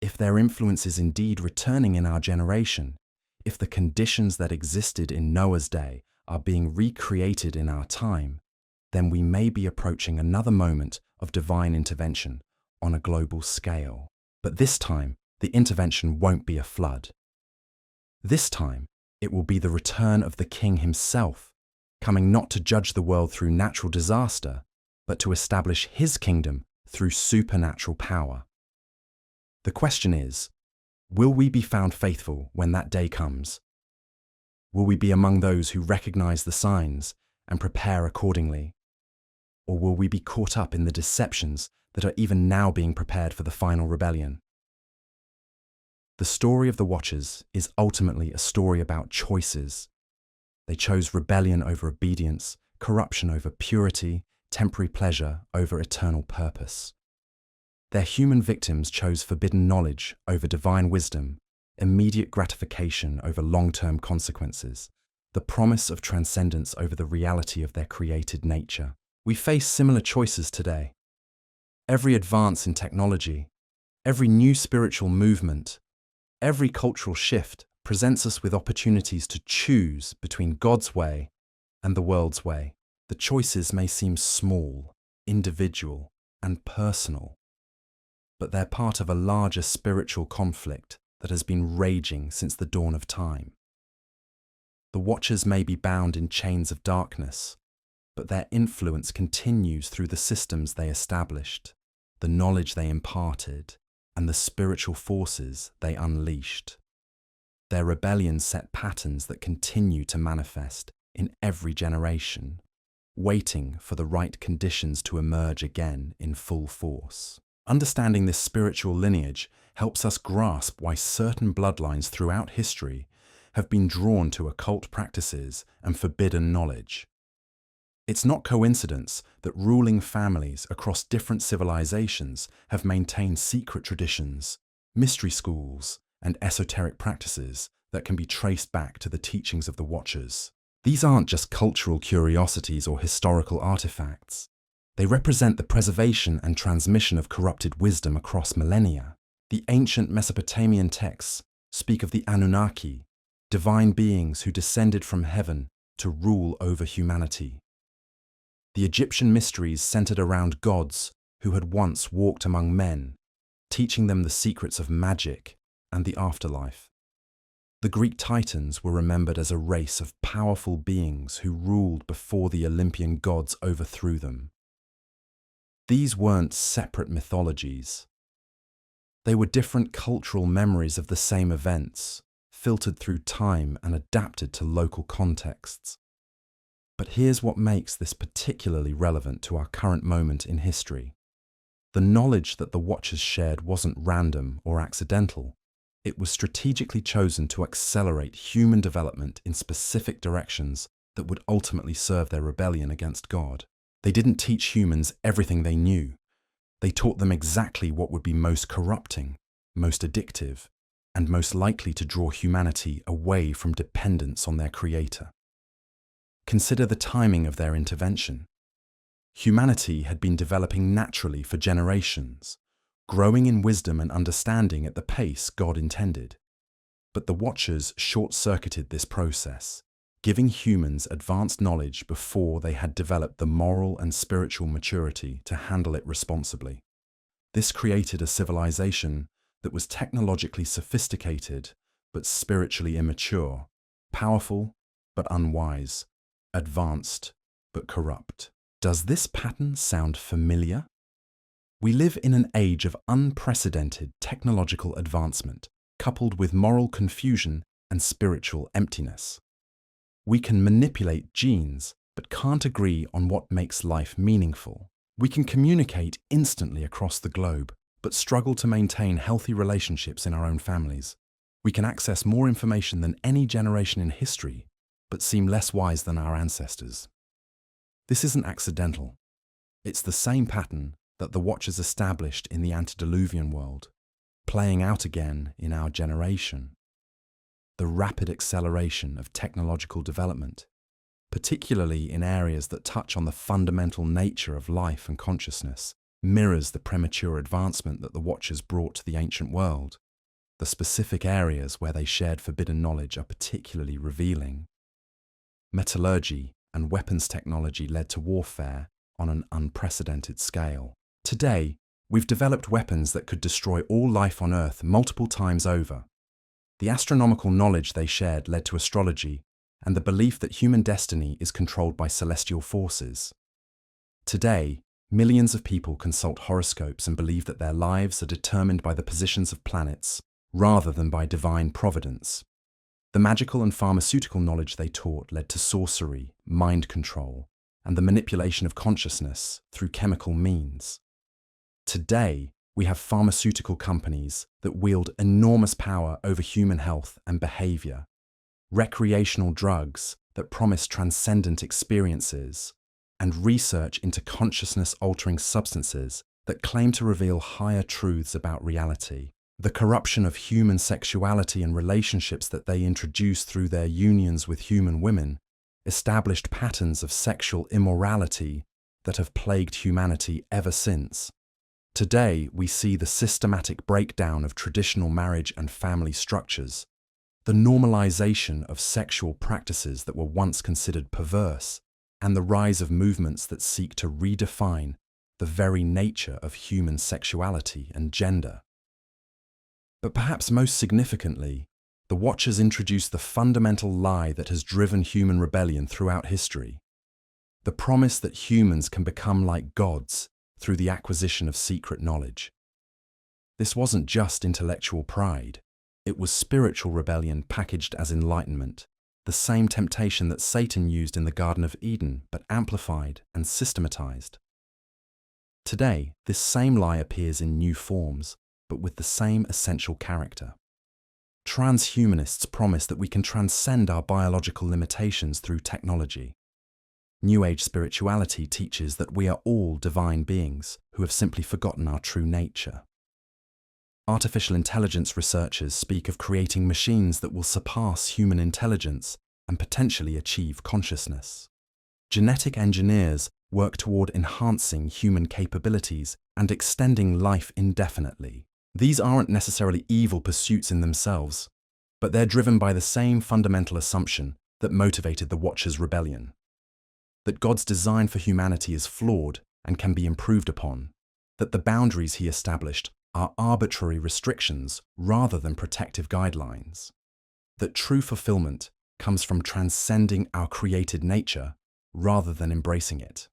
If their influence is indeed returning in our generation, if the conditions that existed in Noah's day are being recreated in our time, then we may be approaching another moment of divine intervention on a global scale. But this time, the intervention won't be a flood. This time, it will be the return of the King himself, coming not to judge the world through natural disaster, but to establish his kingdom through supernatural power. The question is, will we be found faithful when that day comes? Will we be among those who recognize the signs and prepare accordingly? Or will we be caught up in the deceptions that are even now being prepared for the final rebellion? The story of the Watchers is ultimately a story about choices. They chose rebellion over obedience, corruption over purity, temporary pleasure over eternal purpose. Their human victims chose forbidden knowledge over divine wisdom, immediate gratification over long-term consequences, the promise of transcendence over the reality of their created nature. We face similar choices today. Every advance in technology, every new spiritual movement, every cultural shift presents us with opportunities to choose between God's way and the world's way. The choices may seem small, individual, and personal, but they're part of a larger spiritual conflict that has been raging since the dawn of time. The Watchers may be bound in chains of darkness, but their influence continues through the systems they established, the knowledge they imparted, and the spiritual forces they unleashed. Their rebellion set patterns that continue to manifest in every generation, waiting for the right conditions to emerge again in full force. Understanding this spiritual lineage helps us grasp why certain bloodlines throughout history have been drawn to occult practices and forbidden knowledge. It's not coincidence that ruling families across different civilizations have maintained secret traditions, mystery schools, and esoteric practices that can be traced back to the teachings of the Watchers. These aren't just cultural curiosities or historical artifacts. They represent the preservation and transmission of corrupted wisdom across millennia. The ancient Mesopotamian texts speak of the Anunnaki, divine beings who descended from heaven to rule over humanity. The Egyptian mysteries centered around gods who had once walked among men, teaching them the secrets of magic and the afterlife. The Greek Titans were remembered as a race of powerful beings who ruled before the Olympian gods overthrew them. These weren't separate mythologies. They were different cultural memories of the same events, filtered through time and adapted to local contexts. But here's what makes this particularly relevant to our current moment in history. The knowledge that the Watchers shared wasn't random or accidental. It was strategically chosen to accelerate human development in specific directions that would ultimately serve their rebellion against God. They didn't teach humans everything they knew. They taught them exactly what would be most corrupting, most addictive, and most likely to draw humanity away from dependence on their Creator. Consider the timing of their intervention. Humanity had been developing naturally for generations, growing in wisdom and understanding at the pace God intended. But the Watchers short-circuited this process, giving humans advanced knowledge before they had developed the moral and spiritual maturity to handle it responsibly. This created a civilization that was technologically sophisticated but spiritually immature, powerful but unwise, advanced but corrupt. Does this pattern sound familiar? We live in an age of unprecedented technological advancement, coupled with moral confusion and spiritual emptiness. We can manipulate genes, but can't agree on what makes life meaningful. We can communicate instantly across the globe, but struggle to maintain healthy relationships in our own families. We can access more information than any generation in history, but seem less wise than our ancestors. This isn't accidental. It's the same pattern that the Watchers established in the antediluvian world, playing out again in our generation. The rapid acceleration of technological development, particularly in areas that touch on the fundamental nature of life and consciousness, mirrors the premature advancement that the Watchers brought to the ancient world. The specific areas where they shared forbidden knowledge are particularly revealing. Metallurgy and weapons technology led to warfare on an unprecedented scale. Today, we've developed weapons that could destroy all life on Earth multiple times over. The astronomical knowledge they shared led to astrology and the belief that human destiny is controlled by celestial forces. Today, millions of people consult horoscopes and believe that their lives are determined by the positions of planets rather than by divine providence. The magical and pharmaceutical knowledge they taught led to sorcery, mind control, and the manipulation of consciousness through chemical means. Today, we have pharmaceutical companies that wield enormous power over human health and behavior, recreational drugs that promise transcendent experiences, and research into consciousness-altering substances that claim to reveal higher truths about reality. The corruption of human sexuality and relationships that they introduced through their unions with human women established patterns of sexual immorality that have plagued humanity ever since. Today, we see the systematic breakdown of traditional marriage and family structures, the normalization of sexual practices that were once considered perverse, and the rise of movements that seek to redefine the very nature of human sexuality and gender. But perhaps most significantly, the Watchers introduced the fundamental lie that has driven human rebellion throughout history: the promise that humans can become like gods through the acquisition of secret knowledge. This wasn't just intellectual pride, it was spiritual rebellion packaged as enlightenment, the same temptation that Satan used in the Garden of Eden, but amplified and systematized. Today, this same lie appears in new forms, but with the same essential character. Transhumanists promise that we can transcend our biological limitations through technology. New Age spirituality teaches that we are all divine beings who have simply forgotten our true nature. Artificial intelligence researchers speak of creating machines that will surpass human intelligence and potentially achieve consciousness. Genetic engineers work toward enhancing human capabilities and extending life indefinitely. These aren't necessarily evil pursuits in themselves, but they're driven by the same fundamental assumption that motivated the Watchers' rebellion: that God's design for humanity is flawed and can be improved upon, that the boundaries he established are arbitrary restrictions rather than protective guidelines, that true fulfillment comes from transcending our created nature rather than embracing it.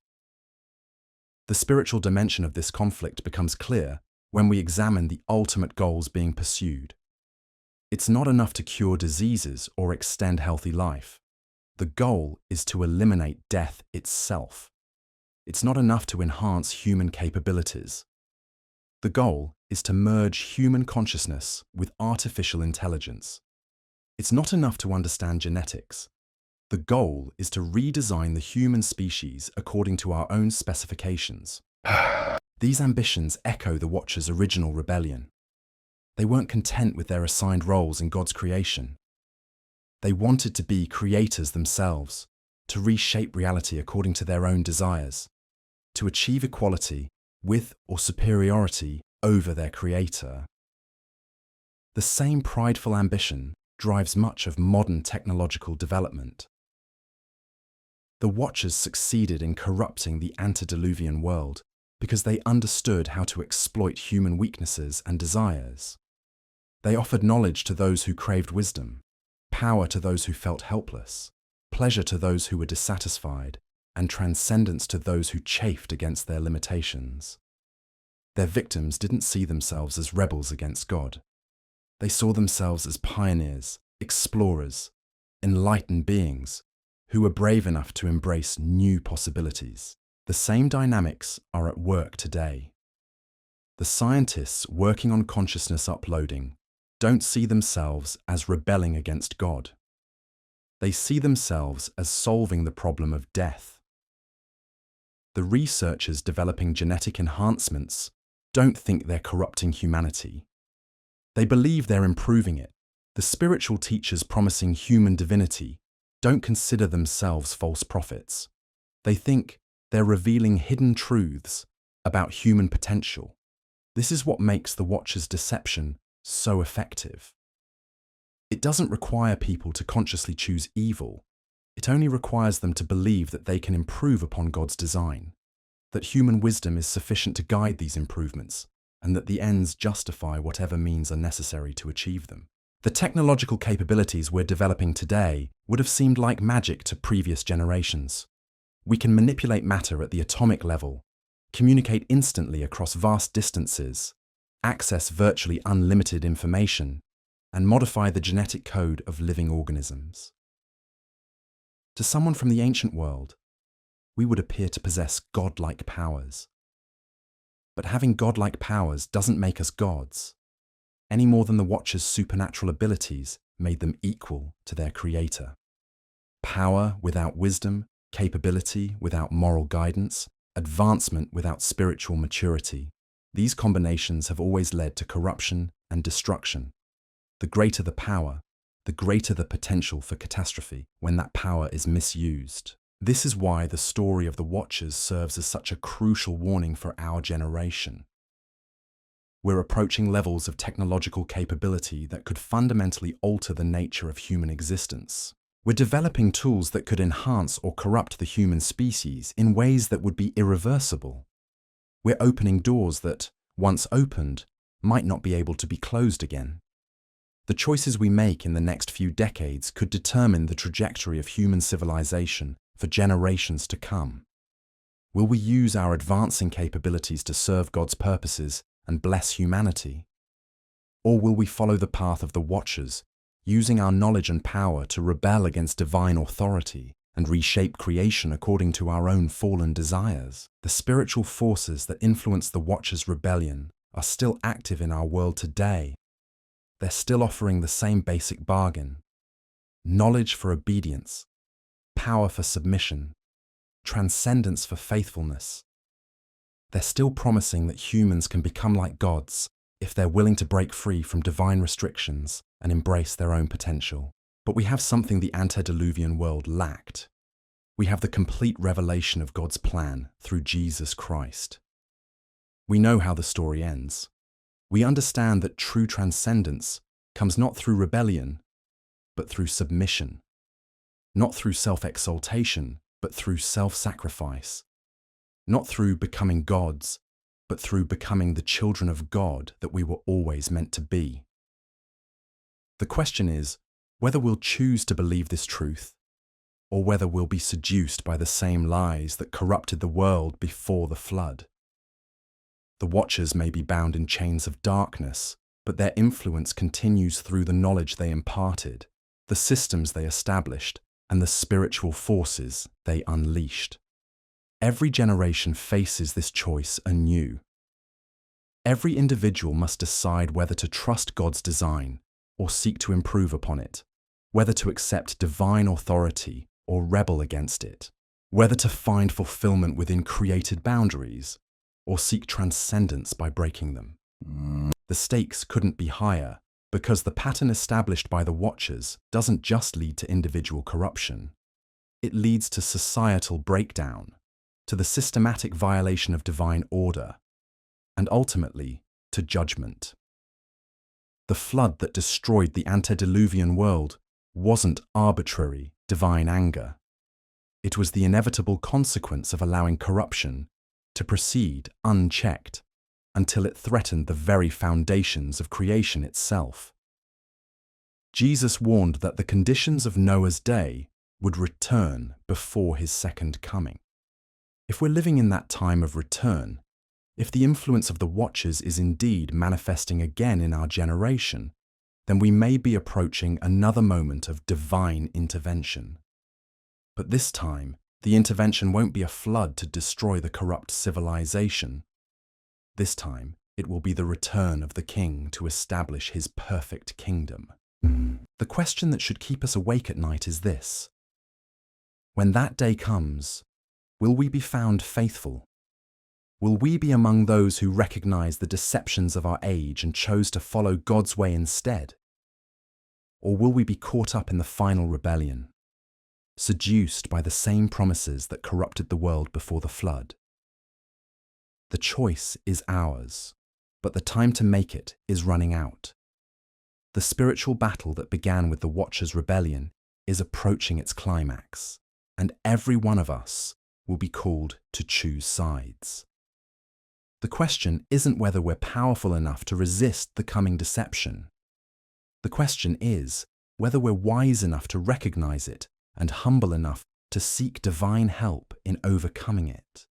The spiritual dimension of this conflict becomes clear when we examine the ultimate goals being pursued. It's not enough to cure diseases or extend healthy life. The goal is to eliminate death itself. It's not enough to enhance human capabilities. The goal is to merge human consciousness with artificial intelligence. It's not enough to understand genetics. The goal is to redesign the human species according to our own specifications. These ambitions echo the Watchers' original rebellion. They weren't content with their assigned roles in God's creation. They wanted to be creators themselves, to reshape reality according to their own desires, to achieve equality with or superiority over their creator. The same prideful ambition drives much of modern technological development. The Watchers succeeded in corrupting the antediluvian world because they understood how to exploit human weaknesses and desires. They offered knowledge to those who craved wisdom, power to those who felt helpless, pleasure to those who were dissatisfied, and transcendence to those who chafed against their limitations. Their victims didn't see themselves as rebels against God. They saw themselves as pioneers, explorers, enlightened beings who were brave enough to embrace new possibilities. The same dynamics are at work today. The scientists working on consciousness uploading don't see themselves as rebelling against God. They see themselves as solving the problem of death. The researchers developing genetic enhancements don't think they're corrupting humanity. They believe they're improving it. The spiritual teachers promising human divinity don't consider themselves false prophets. They think they're revealing hidden truths about human potential. This is what makes the Watcher's deception so effective. It doesn't require people to consciously choose evil. It only requires them to believe that they can improve upon God's design, that human wisdom is sufficient to guide these improvements, and that the ends justify whatever means are necessary to achieve them. The technological capabilities we're developing today would have seemed like magic to previous generations. We can manipulate matter at the atomic level, communicate instantly across vast distances, access virtually unlimited information, and modify the genetic code of living organisms. To someone from the ancient world, we would appear to possess godlike powers. But having godlike powers doesn't make us gods, any more than the Watcher's supernatural abilities made them equal to their creator. Power without wisdom, capability without moral guidance, advancement without spiritual maturity. These combinations have always led to corruption and destruction. The greater the power, the greater the potential for catastrophe when that power is misused. This is why the story of the Watchers serves as such a crucial warning for our generation. We're approaching levels of technological capability that could fundamentally alter the nature of human existence. We're developing tools that could enhance or corrupt the human species in ways that would be irreversible. We're opening doors that, once opened, might not be able to be closed again. The choices we make in the next few decades could determine the trajectory of human civilization for generations to come. Will we use our advancing capabilities to serve God's purposes and bless humanity? Or will we follow the path of the Watchers, using our knowledge and power to rebel against divine authority and reshape creation according to our own fallen desires? The spiritual forces that influence the Watchers' rebellion are still active in our world today. They're still offering the same basic bargain: knowledge for obedience, power for submission, transcendence for faithfulness. They're still promising that humans can become like gods if they're willing to break free from divine restrictions and embrace their own potential. But we have something the antediluvian world lacked. We have the complete revelation of God's plan through Jesus Christ. We know how the story ends. We understand that true transcendence comes not through rebellion, but through submission. Not through self-exaltation, but through self-sacrifice. Not through becoming gods, but through becoming the children of God that we were always meant to be. The question is whether we'll choose to believe this truth, or whether we'll be seduced by the same lies that corrupted the world before the flood. The Watchers may be bound in chains of darkness, but their influence continues through the knowledge they imparted, the systems they established, and the spiritual forces they unleashed. Every generation faces this choice anew. Every individual must decide whether to trust God's design or seek to improve upon it, whether to accept divine authority or rebel against it, whether to find fulfillment within created boundaries or seek transcendence by breaking them. The stakes couldn't be higher, because the pattern established by the Watchers doesn't just lead to individual corruption. It leads to societal breakdown, to the systematic violation of divine order, and ultimately to judgment. The flood that destroyed the antediluvian world wasn't arbitrary divine anger. It was the inevitable consequence of allowing corruption to proceed unchecked until it threatened the very foundations of creation itself. Jesus warned that the conditions of Noah's day would return before his second coming. If we're living in that time of return, if the influence of the Watchers is indeed manifesting again in our generation, then we may be approaching another moment of divine intervention. But this time, the intervention won't be a flood to destroy the corrupt civilization. This time, It will be the return of the King to establish his perfect kingdom. The question that should keep us awake at night is this: when that day comes, will we be found faithful? Will we be among those who recognize the deceptions of our age and chose to follow God's way instead? Or will we be caught up in the final rebellion, seduced by the same promises that corrupted the world before the flood? The choice is ours, but the time to make it is running out. The spiritual battle that began with the Watchers' rebellion is approaching its climax, and every one of us will be called to choose sides. The question isn't whether we're powerful enough to resist the coming deception. The question is whether we're wise enough to recognize it and humble enough to seek divine help in overcoming it.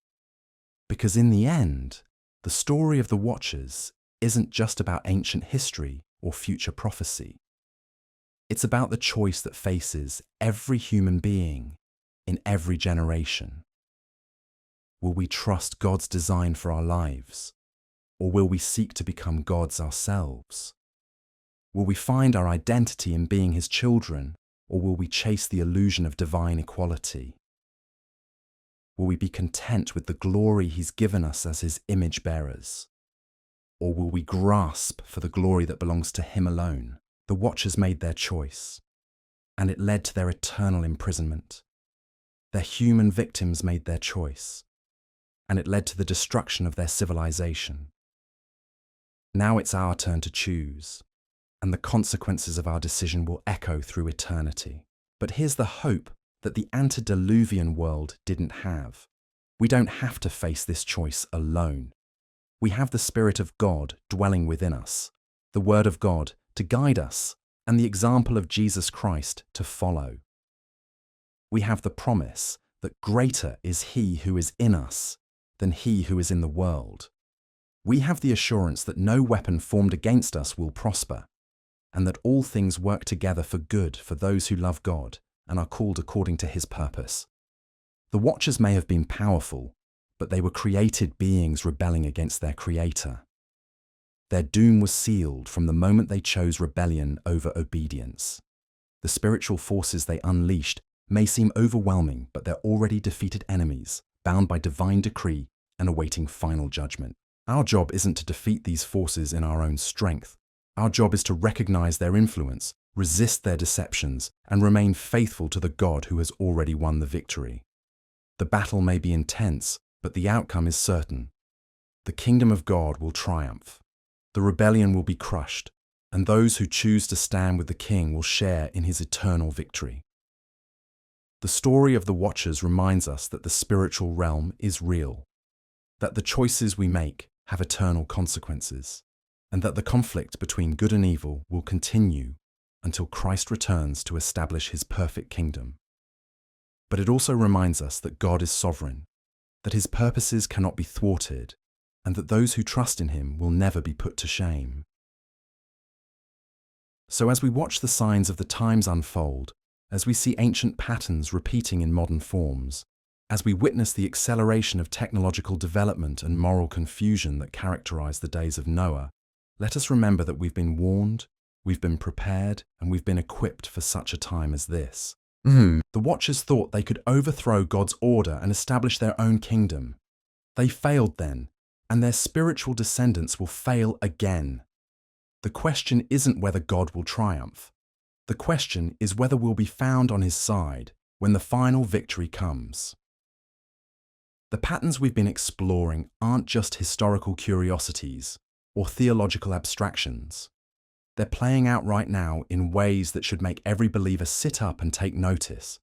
Because in the end, the story of the Watchers isn't just about ancient history or future prophecy. It's about the choice that faces every human being in every generation. Will we trust God's design for our lives, or will we seek to become gods ourselves? Will we find our identity in being His children, or will we chase the illusion of divine equality? Will we be content with the glory He's given us as His image bearers, or will we grasp for the glory that belongs to Him alone? The Watchers made their choice, and it led to their eternal imprisonment. Their human victims made their choice, and it led to the destruction of their civilization. Now it's our turn to choose, and the consequences of our decision will echo through eternity. But here's the hope that the antediluvian world didn't have. We don't have to face this choice alone. We have the Spirit of God dwelling within us, the Word of God to guide us, and the example of Jesus Christ to follow. We have the promise that greater is He who is in us than he who is in the world. We have the assurance that no weapon formed against us will prosper, and that all things work together for good for those who love God and are called according to His purpose. The Watchers may have been powerful, but they were created beings rebelling against their Creator. Their doom was sealed from the moment they chose rebellion over obedience. The spiritual forces they unleashed may seem overwhelming, but they're already defeated enemies, bound by divine decree and awaiting final judgment. Our job isn't to defeat these forces in our own strength. Our job is to recognize their influence, resist their deceptions, and remain faithful to the God who has already won the victory. The battle may be intense, but the outcome is certain. The kingdom of God will triumph. The rebellion will be crushed, and those who choose to stand with the King will share in His eternal victory. The story of the Watchers reminds us that the spiritual realm is real, that the choices we make have eternal consequences, and that the conflict between good and evil will continue until Christ returns to establish His perfect kingdom. But it also reminds us that God is sovereign, that His purposes cannot be thwarted, and that those who trust in Him will never be put to shame. So as we watch the signs of the times unfold, as we see ancient patterns repeating in modern forms, as we witness the acceleration of technological development and moral confusion that characterize the days of Noah, let us remember that we've been warned, we've been prepared, and we've been equipped for such a time as this. The Watchers thought they could overthrow God's order and establish their own kingdom. They failed then, and their spiritual descendants will fail again. The question isn't whether God will triumph. The question is whether we'll be found on His side when the final victory comes. The patterns we've been exploring aren't just historical curiosities or theological abstractions. They're playing out right now in ways that should make every believer sit up and take notice.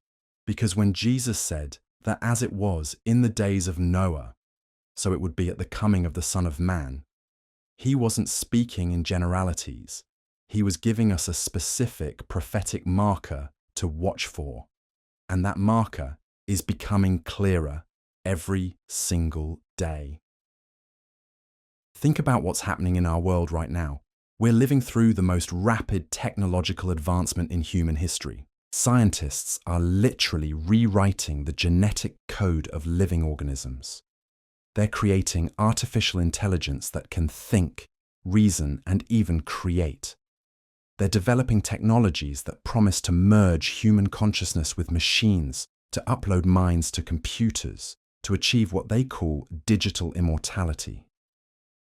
Because when Jesus said that as it was in the days of Noah, so it would be at the coming of the Son of Man, He wasn't speaking in generalities. He was giving us a specific prophetic marker to watch for. And that marker is becoming clearer every single day. Think about what's happening in our world right now. We're living through the most rapid technological advancement in human history. Scientists are literally rewriting the genetic code of living organisms. They're creating artificial intelligence that can think, reason, and even create. They're developing technologies that promise to merge human consciousness with machines, to upload minds to computers, to achieve what they call digital immortality.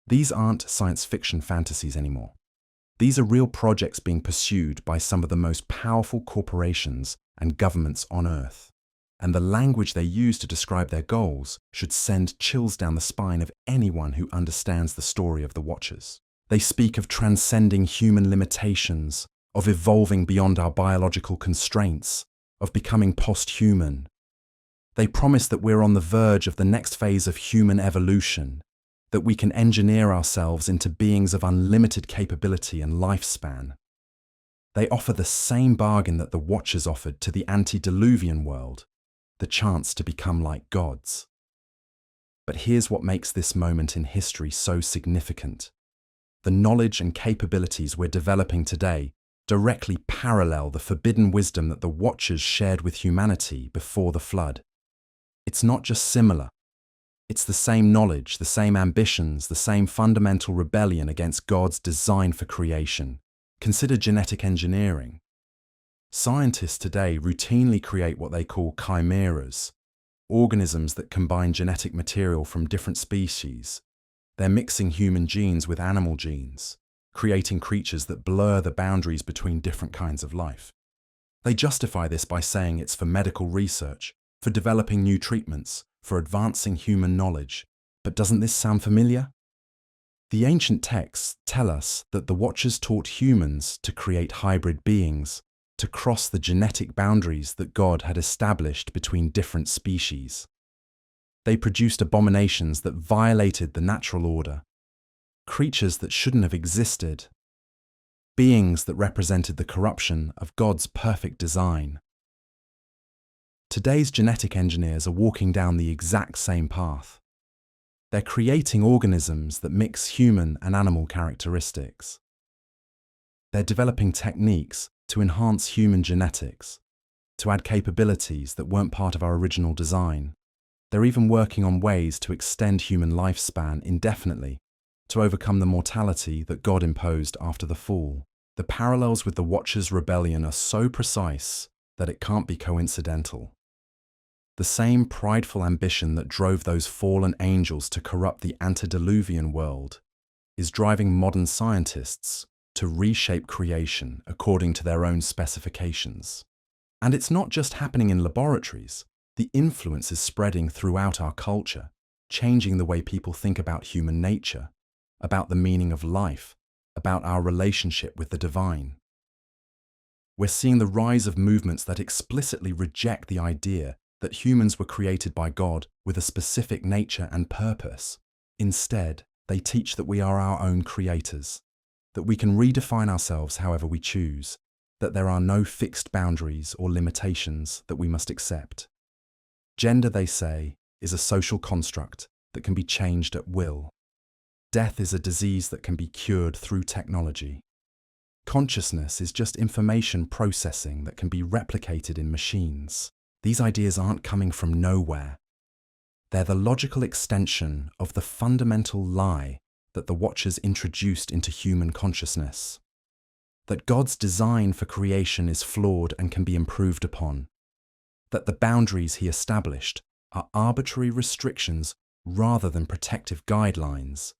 These aren't science fiction fantasies anymore. These are real projects being pursued by some of the most powerful corporations and governments on Earth. And the language they use to describe their goals should send chills down the spine of anyone who understands the story of the Watchers. They speak of transcending human limitations, of evolving beyond our biological constraints, of becoming post-human. They promise that we're on the verge of the next phase of human evolution, that we can engineer ourselves into beings of unlimited capability and lifespan. They offer the same bargain that the Watchers offered to the antediluvian world, the chance to become like gods. But here's what makes this moment in history so significant. The knowledge and capabilities we're developing today directly parallel the forbidden wisdom that the Watchers shared with humanity before the flood. It's not just similar. It's the same knowledge, the same ambitions, the same fundamental rebellion against God's design for creation. Consider genetic engineering. Scientists today routinely create what they call chimeras, organisms that combine genetic material from different species. They're mixing human genes with animal genes, creating creatures that blur the boundaries between different kinds of life. They justify this by saying it's for medical research, for developing new treatments, for advancing human knowledge. But doesn't this sound familiar? The ancient texts tell us that the Watchers taught humans to create hybrid beings, to cross the genetic boundaries that God had established between different species. They produced abominations that violated the natural order, creatures that shouldn't have existed, beings that represented the corruption of God's perfect design. Today's genetic engineers are walking down the exact same path. They're creating organisms that mix human and animal characteristics. They're developing techniques to enhance human genetics, to add capabilities that weren't part of our original design. They're even working on ways to extend human lifespan indefinitely, to overcome the mortality that God imposed after the fall. The parallels with the Watchers' rebellion are so precise that it can't be coincidental. The same prideful ambition that drove those fallen angels to corrupt the antediluvian world is driving modern scientists to reshape creation according to their own specifications. And it's not just happening in laboratories. The influence is spreading throughout our culture, changing the way people think about human nature, about the meaning of life, about our relationship with the divine. We're seeing the rise of movements that explicitly reject the idea that humans were created by God with a specific nature and purpose. Instead, they teach that we are our own creators, that we can redefine ourselves however we choose, that there are no fixed boundaries or limitations that we must accept. Gender, they say, is a social construct that can be changed at will. Death is a disease that can be cured through technology. Consciousness is just information processing that can be replicated in machines. These ideas aren't coming from nowhere. They're the logical extension of the fundamental lie that the Watchers introduced into human consciousness. That God's design for creation is flawed and can be improved upon. That the boundaries he established are arbitrary restrictions rather than protective guidelines.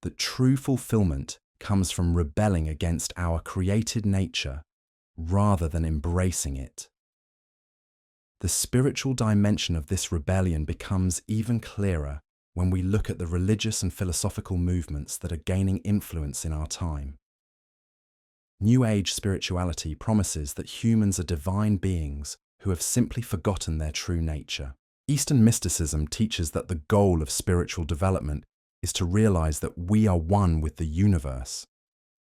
That true fulfillment comes from rebelling against our created nature rather than embracing it. The spiritual dimension of this rebellion becomes even clearer when we look at the religious and philosophical movements that are gaining influence in our time. New Age spirituality promises that humans are divine beings who have simply forgotten their true nature. Eastern mysticism teaches that the goal of spiritual development is to realize that we are one with the universe,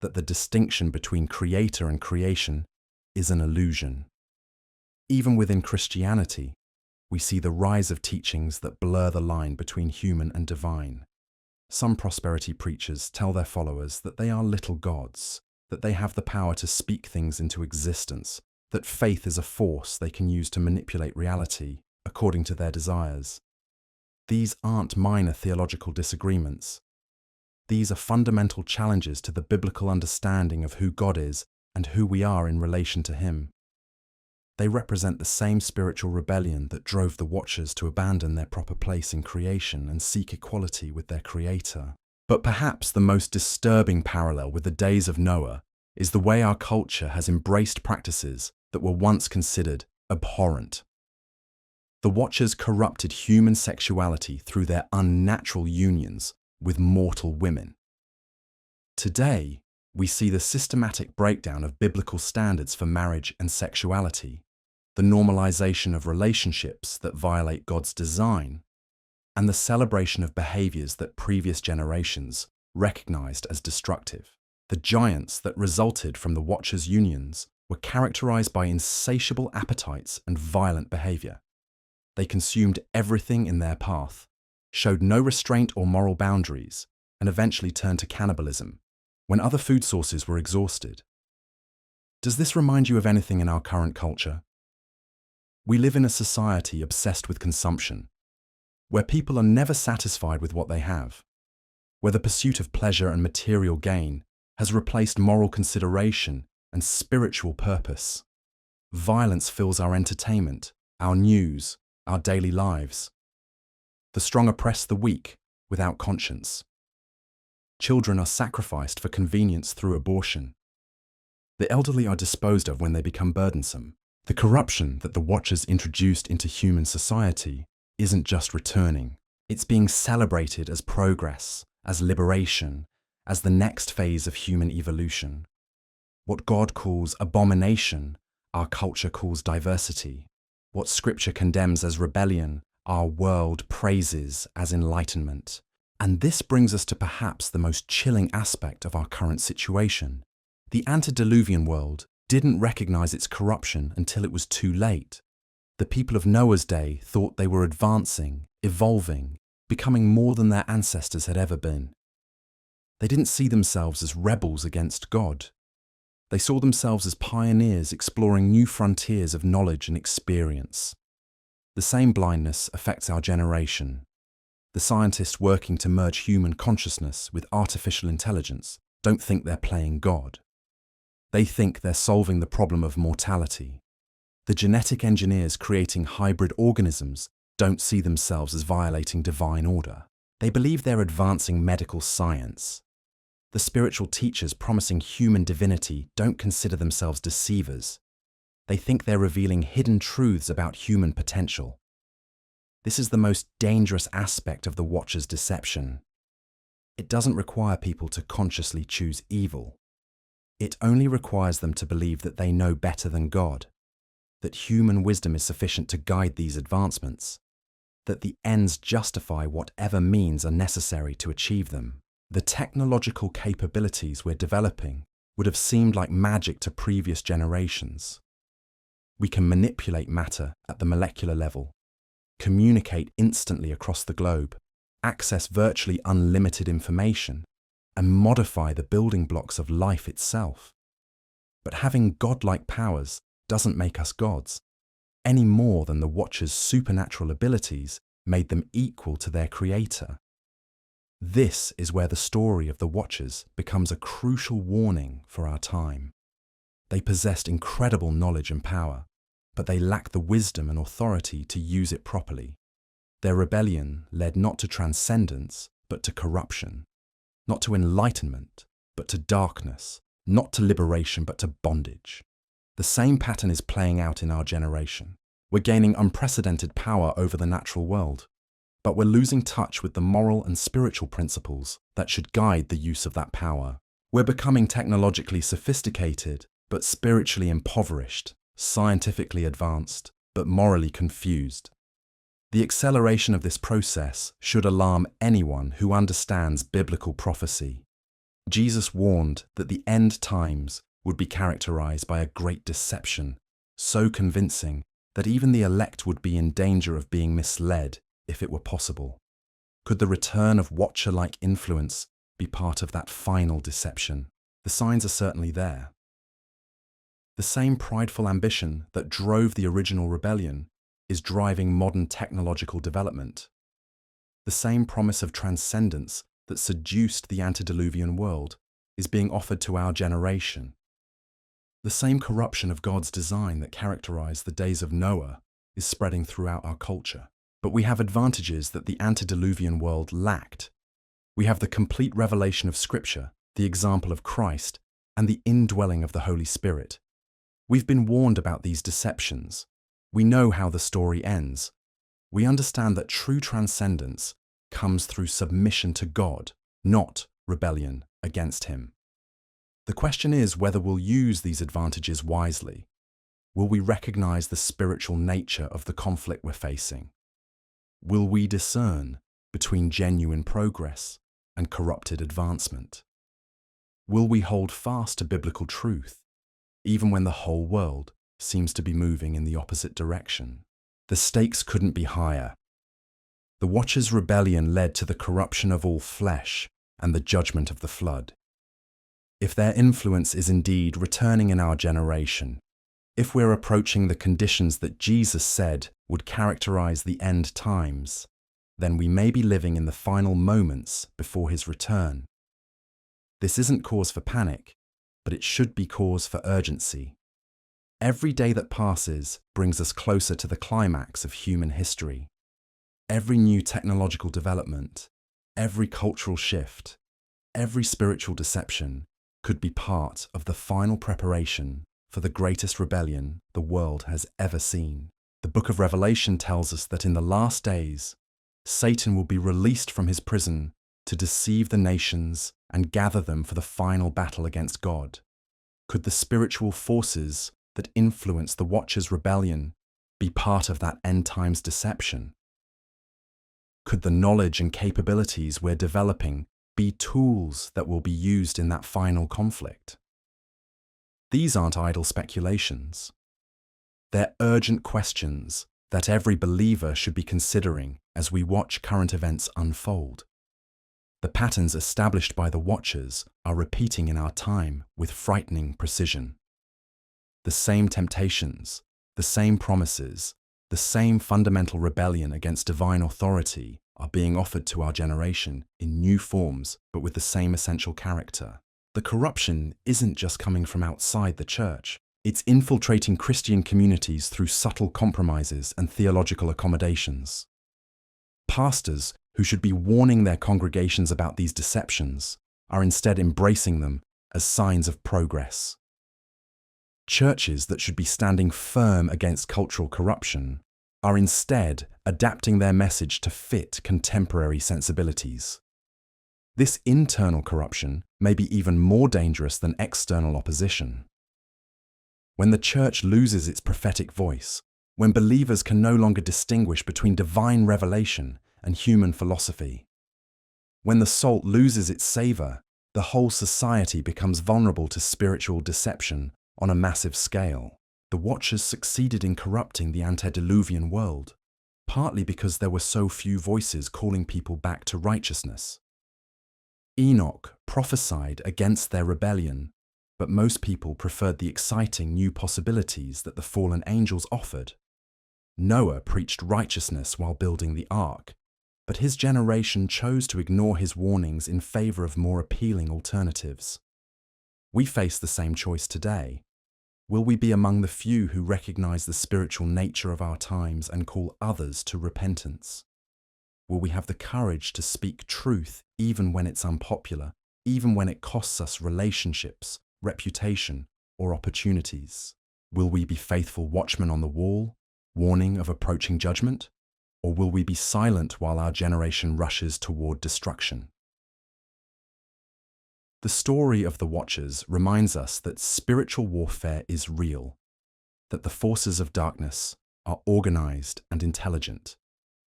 that the distinction between creator and creation is an illusion. Even within Christianity, we see the rise of teachings that blur the line between human and divine. Some prosperity preachers tell their followers that they are little gods, that they have the power to speak things into existence, that faith is a force they can use to manipulate reality according to their desires. These aren't minor theological disagreements. These are fundamental challenges to the biblical understanding of who God is and who we are in relation to Him. They represent the same spiritual rebellion that drove the Watchers to abandon their proper place in creation and seek equality with their Creator. But perhaps the most disturbing parallel with the days of Noah is the way our culture has embraced practices that were once considered abhorrent. The Watchers corrupted human sexuality through their unnatural unions with mortal women. Today, we see the systematic breakdown of biblical standards for marriage and sexuality, the normalization of relationships that violate God's design, and the celebration of behaviors that previous generations recognized as destructive. The giants that resulted from the Watchers' unions were characterized by insatiable appetites and violent behavior. They consumed everything in their path, showed no restraint or moral boundaries, and eventually turned to cannibalism when other food sources were exhausted. Does this remind you of anything in our current culture? We live in a society obsessed with consumption, where people are never satisfied with what they have, where the pursuit of pleasure and material gain has replaced moral consideration and spiritual purpose. Violence fills our entertainment, our news, our daily lives. The strong oppress the weak without conscience. Children are sacrificed for convenience through abortion. The elderly are disposed of when they become burdensome. The corruption that the Watchers introduced into human society isn't just returning. It's being celebrated as progress, as liberation, as the next phase of human evolution. What God calls abomination, our culture calls diversity. What Scripture condemns as rebellion, our world praises as enlightenment. And this brings us to perhaps the most chilling aspect of our current situation. The antediluvian world didn't recognize its corruption until it was too late. The people of Noah's day thought they were advancing, evolving, becoming more than their ancestors had ever been. They didn't see themselves as rebels against God. They saw themselves as pioneers exploring new frontiers of knowledge and experience. The same blindness affects our generation. The scientists working to merge human consciousness with artificial intelligence don't think they're playing God. They think they're solving the problem of mortality. The genetic engineers creating hybrid organisms don't see themselves as violating divine order. They believe they're advancing medical science. The spiritual teachers promising human divinity don't consider themselves deceivers. They think they're revealing hidden truths about human potential. This is the most dangerous aspect of the Watchers' deception. It doesn't require people to consciously choose evil. It only requires them to believe that they know better than God, that human wisdom is sufficient to guide these advancements, that the ends justify whatever means are necessary to achieve them. The technological capabilities we're developing would have seemed like magic to previous generations. We can manipulate matter at the molecular level, communicate instantly across the globe, access virtually unlimited information, and modify the building blocks of life itself. But having godlike powers doesn't make us gods, any more than the Watchers' supernatural abilities made them equal to their Creator. This is where the story of the Watchers becomes a crucial warning for our time. They possessed incredible knowledge and power, but they lacked the wisdom and authority to use it properly. Their rebellion led not to transcendence, but to corruption, not to enlightenment, but to darkness, not to liberation, but to bondage. The same pattern is playing out in our generation. We're gaining unprecedented power over the natural world, but we're losing touch with the moral and spiritual principles that should guide the use of that power. We're becoming technologically sophisticated, but spiritually impoverished, scientifically advanced, but morally confused. The acceleration of this process should alarm anyone who understands biblical prophecy. Jesus warned that the end times would be characterized by a great deception, so convincing that even the elect would be in danger of being misled if it were possible. Could the return of Watcher-like influence be part of that final deception? The signs are certainly there. The same prideful ambition that drove the original rebellion is driving modern technological development. The same promise of transcendence that seduced the antediluvian world is being offered to our generation. The same corruption of God's design that characterized the days of Noah is spreading throughout our culture. But we have advantages that the antediluvian world lacked. We have the complete revelation of Scripture, the example of Christ, and the indwelling of the Holy Spirit. We've been warned about these deceptions. We know how the story ends. We understand that true transcendence comes through submission to God, not rebellion against Him. The question is whether we'll use these advantages wisely. Will we recognize the spiritual nature of the conflict we're facing? Will we discern between genuine progress and corrupted advancement? Will we hold fast to biblical truth, even when the whole world seems to be moving in the opposite direction? The stakes couldn't be higher. The Watchers' rebellion led to the corruption of all flesh and the judgment of the flood. If their influence is indeed returning in our generation, if we're approaching the conditions that Jesus said would characterize the end times, then we may be living in the final moments before His return. This isn't cause for panic, but it should be cause for urgency. Every day that passes brings us closer to the climax of human history. Every new technological development, every cultural shift, every spiritual deception could be part of the final preparation for the greatest rebellion the world has ever seen. The book of Revelation tells us that in the last days, Satan will be released from his prison to deceive the nations and gather them for the final battle against God. Could the spiritual forces that influence the Watchers' rebellion be part of that end times deception? Could the knowledge and capabilities we're developing be tools that will be used in that final conflict? These aren't idle speculations. They're urgent questions that every believer should be considering as we watch current events unfold. The patterns established by the Watchers are repeating in our time with frightening precision. The same temptations, the same promises, the same fundamental rebellion against divine authority are being offered to our generation in new forms, but with the same essential character. The corruption isn't just coming from outside the church. It's infiltrating Christian communities through subtle compromises and theological accommodations. Pastors who should be warning their congregations about these deceptions are instead embracing them as signs of progress. Churches that should be standing firm against cultural corruption are instead adapting their message to fit contemporary sensibilities. This internal corruption may be even more dangerous than external opposition. When the church loses its prophetic voice, when believers can no longer distinguish between divine revelation and human philosophy, when the salt loses its savor, the whole society becomes vulnerable to spiritual deception on a massive scale. The Watchers succeeded in corrupting the antediluvian world, partly because there were so few voices calling people back to righteousness. Enoch prophesied against their rebellion, but most people preferred the exciting new possibilities that the fallen angels offered. Noah preached righteousness while building the ark, but his generation chose to ignore his warnings in favor of more appealing alternatives. We face the same choice today. Will we be among the few who recognize the spiritual nature of our times and call others to repentance? Will we have the courage to speak truth even when it's unpopular, even when it costs us relationships, reputation, or opportunities? Will we be faithful watchmen on the wall, warning of approaching judgment? Or will we be silent while our generation rushes toward destruction? The story of the Watchers reminds us that spiritual warfare is real, that the forces of darkness are organized and intelligent,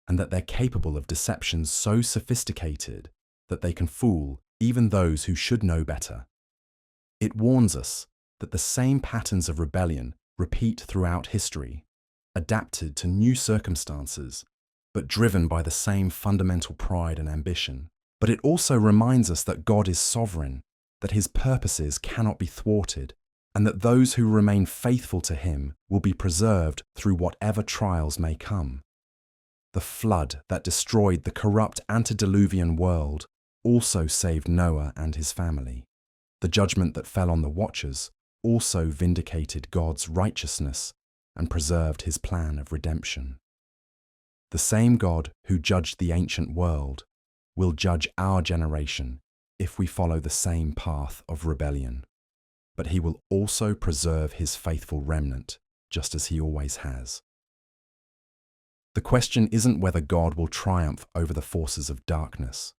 and that they're capable of deceptions so sophisticated that they can fool even those who should know better. It warns us that the same patterns of rebellion repeat throughout history, adapted to new circumstances, but driven by the same fundamental pride and ambition. But it also reminds us that God is sovereign, that His purposes cannot be thwarted, and that those who remain faithful to Him will be preserved through whatever trials may come. The flood that destroyed the corrupt antediluvian world also saved Noah and his family. The judgment that fell on the watchers also vindicated God's righteousness and preserved his plan of redemption. The same God who judged the ancient world will judge our generation if we follow the same path of rebellion. But he will also preserve his faithful remnant, just as he always has. The question isn't whether God will triumph over the forces of darkness.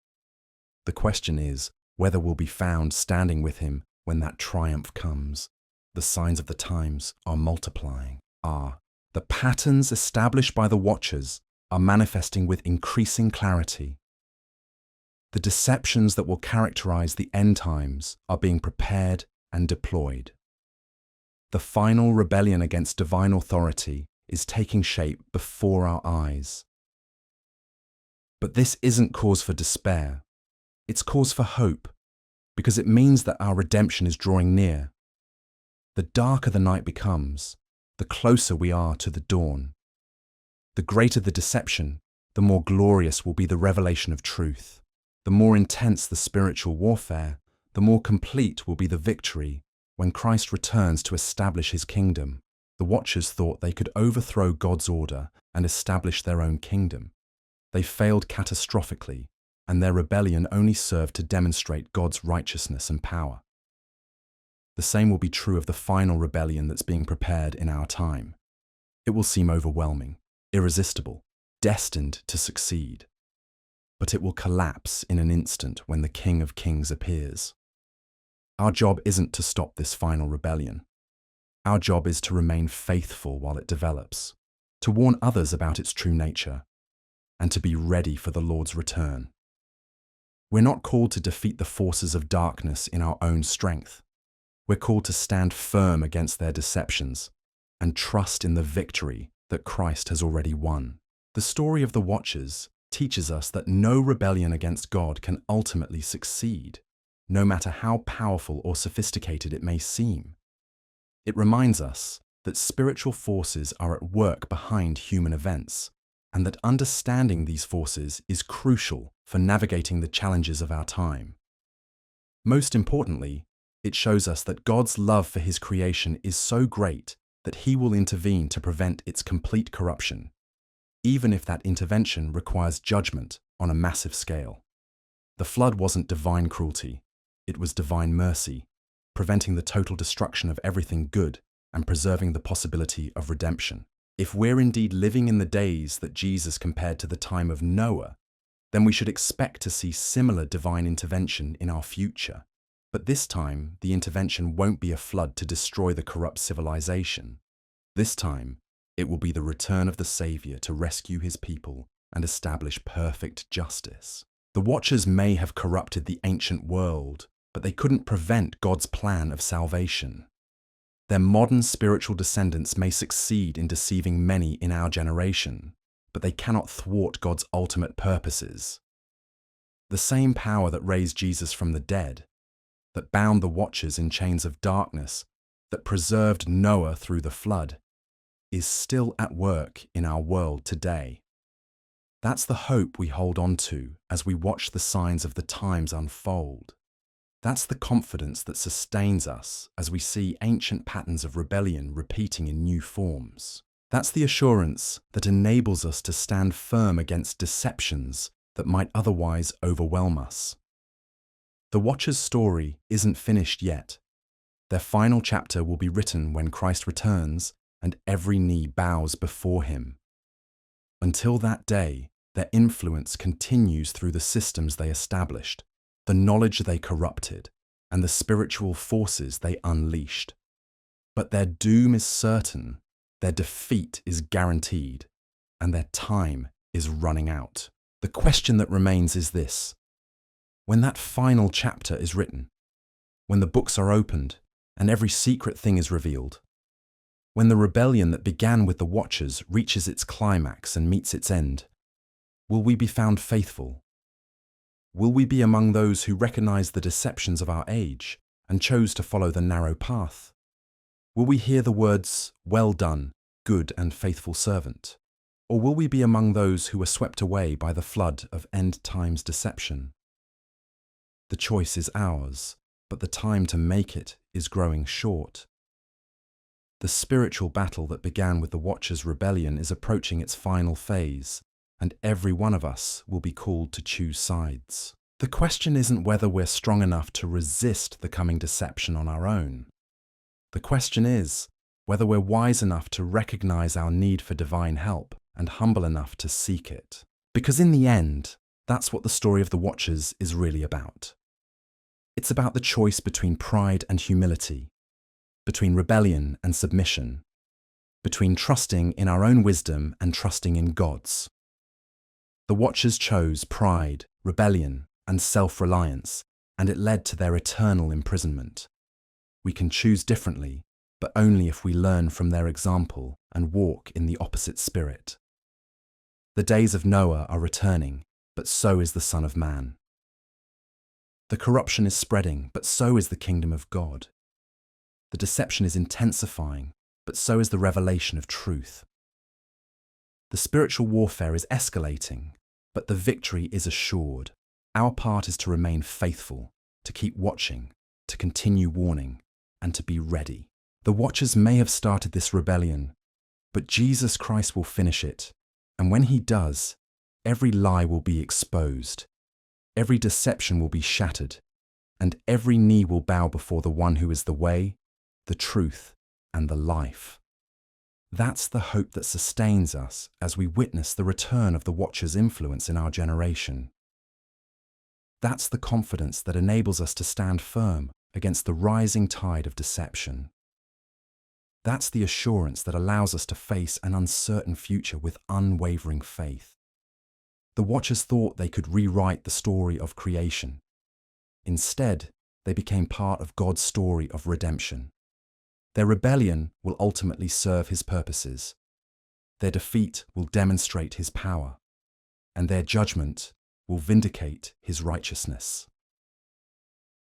The question is whether we'll be found standing with him when that triumph comes. The signs of the times are multiplying. The patterns established by the watchers are manifesting with increasing clarity. The deceptions that will characterize the end times are being prepared and deployed. The final rebellion against divine authority is taking shape before our eyes. But this isn't cause for despair. It's cause for hope, because it means that our redemption is drawing near. The darker the night becomes, the closer we are to the dawn. The greater the deception, the more glorious will be the revelation of truth. The more intense the spiritual warfare, the more complete will be the victory when Christ returns to establish his kingdom. The watchers thought they could overthrow God's order and establish their own kingdom. They failed catastrophically, and their rebellion only served to demonstrate God's righteousness and power. The same will be true of the final rebellion that's being prepared in our time. It will seem overwhelming, irresistible, destined to succeed. But it will collapse in an instant when the King of Kings appears. Our job isn't to stop this final rebellion. Our job is to remain faithful while it develops, to warn others about its true nature, and to be ready for the Lord's return. We're not called to defeat the forces of darkness in our own strength. We're called to stand firm against their deceptions and trust in the victory that Christ has already won. The story of the Watchers teaches us that no rebellion against God can ultimately succeed, no matter how powerful or sophisticated it may seem. It reminds us that spiritual forces are at work behind human events, and that understanding these forces is crucial for navigating the challenges of our time. Most importantly, it shows us that God's love for his creation is so great that he will intervene to prevent its complete corruption, even if that intervention requires judgment on a massive scale. The flood wasn't divine cruelty, it was divine mercy, preventing the total destruction of everything good and preserving the possibility of redemption. If we're indeed living in the days that Jesus compared to the time of Noah, then we should expect to see similar divine intervention in our future. But this time, the intervention won't be a flood to destroy the corrupt civilization. This time, it will be the return of the Savior to rescue his people and establish perfect justice. The Watchers may have corrupted the ancient world, but they couldn't prevent God's plan of salvation. Their modern spiritual descendants may succeed in deceiving many in our generation, but they cannot thwart God's ultimate purposes. The same power that raised Jesus from the dead, that bound the Watchers in chains of darkness, that preserved Noah through the flood, is still at work in our world today. That's the hope we hold on to as we watch the signs of the times unfold. That's the confidence that sustains us as we see ancient patterns of rebellion repeating in new forms. That's the assurance that enables us to stand firm against deceptions that might otherwise overwhelm us. The Watchers' story isn't finished yet. Their final chapter will be written when Christ returns and every knee bows before him. Until that day, their influence continues through the systems they established, the knowledge they corrupted, and the spiritual forces they unleashed. But their doom is certain, their defeat is guaranteed, and their time is running out. The question that remains is this: when that final chapter is written, when the books are opened and every secret thing is revealed, when the rebellion that began with the Watchers reaches its climax and meets its end, will we be found faithful? Will we be among those who recognize the deceptions of our age and chose to follow the narrow path? Will we hear the words, "Well done, good and faithful servant"? Or will we be among those who were swept away by the flood of end-times deception? The choice is ours, but the time to make it is growing short. The spiritual battle that began with the Watchers' rebellion is approaching its final phase, and every one of us will be called to choose sides. The question isn't whether we're strong enough to resist the coming deception on our own. The question is whether we're wise enough to recognize our need for divine help and humble enough to seek it. Because in the end, that's what the story of the Watchers is really about. It's about the choice between pride and humility, between rebellion and submission, between trusting in our own wisdom and trusting in God's. The Watchers chose pride, rebellion, and self-reliance, and it led to their eternal imprisonment. We can choose differently, but only if we learn from their example and walk in the opposite spirit. The days of Noah are returning, but so is the Son of Man. The corruption is spreading, but so is the kingdom of God. The deception is intensifying, but so is the revelation of truth. The spiritual warfare is escalating, but the victory is assured. Our part is to remain faithful, to keep watching, to continue warning, and to be ready. The Watchers may have started this rebellion, but Jesus Christ will finish it, and when he does, every lie will be exposed, every deception will be shattered, and every knee will bow before the one who is the way, the truth, and the life. That's the hope that sustains us as we witness the return of the Watchers' influence in our generation. That's the confidence that enables us to stand firm against the rising tide of deception. That's the assurance that allows us to face an uncertain future with unwavering faith. The Watchers thought they could rewrite the story of creation. Instead, they became part of God's story of redemption. Their rebellion will ultimately serve his purposes. Their defeat will demonstrate his power, and their judgment will vindicate his righteousness.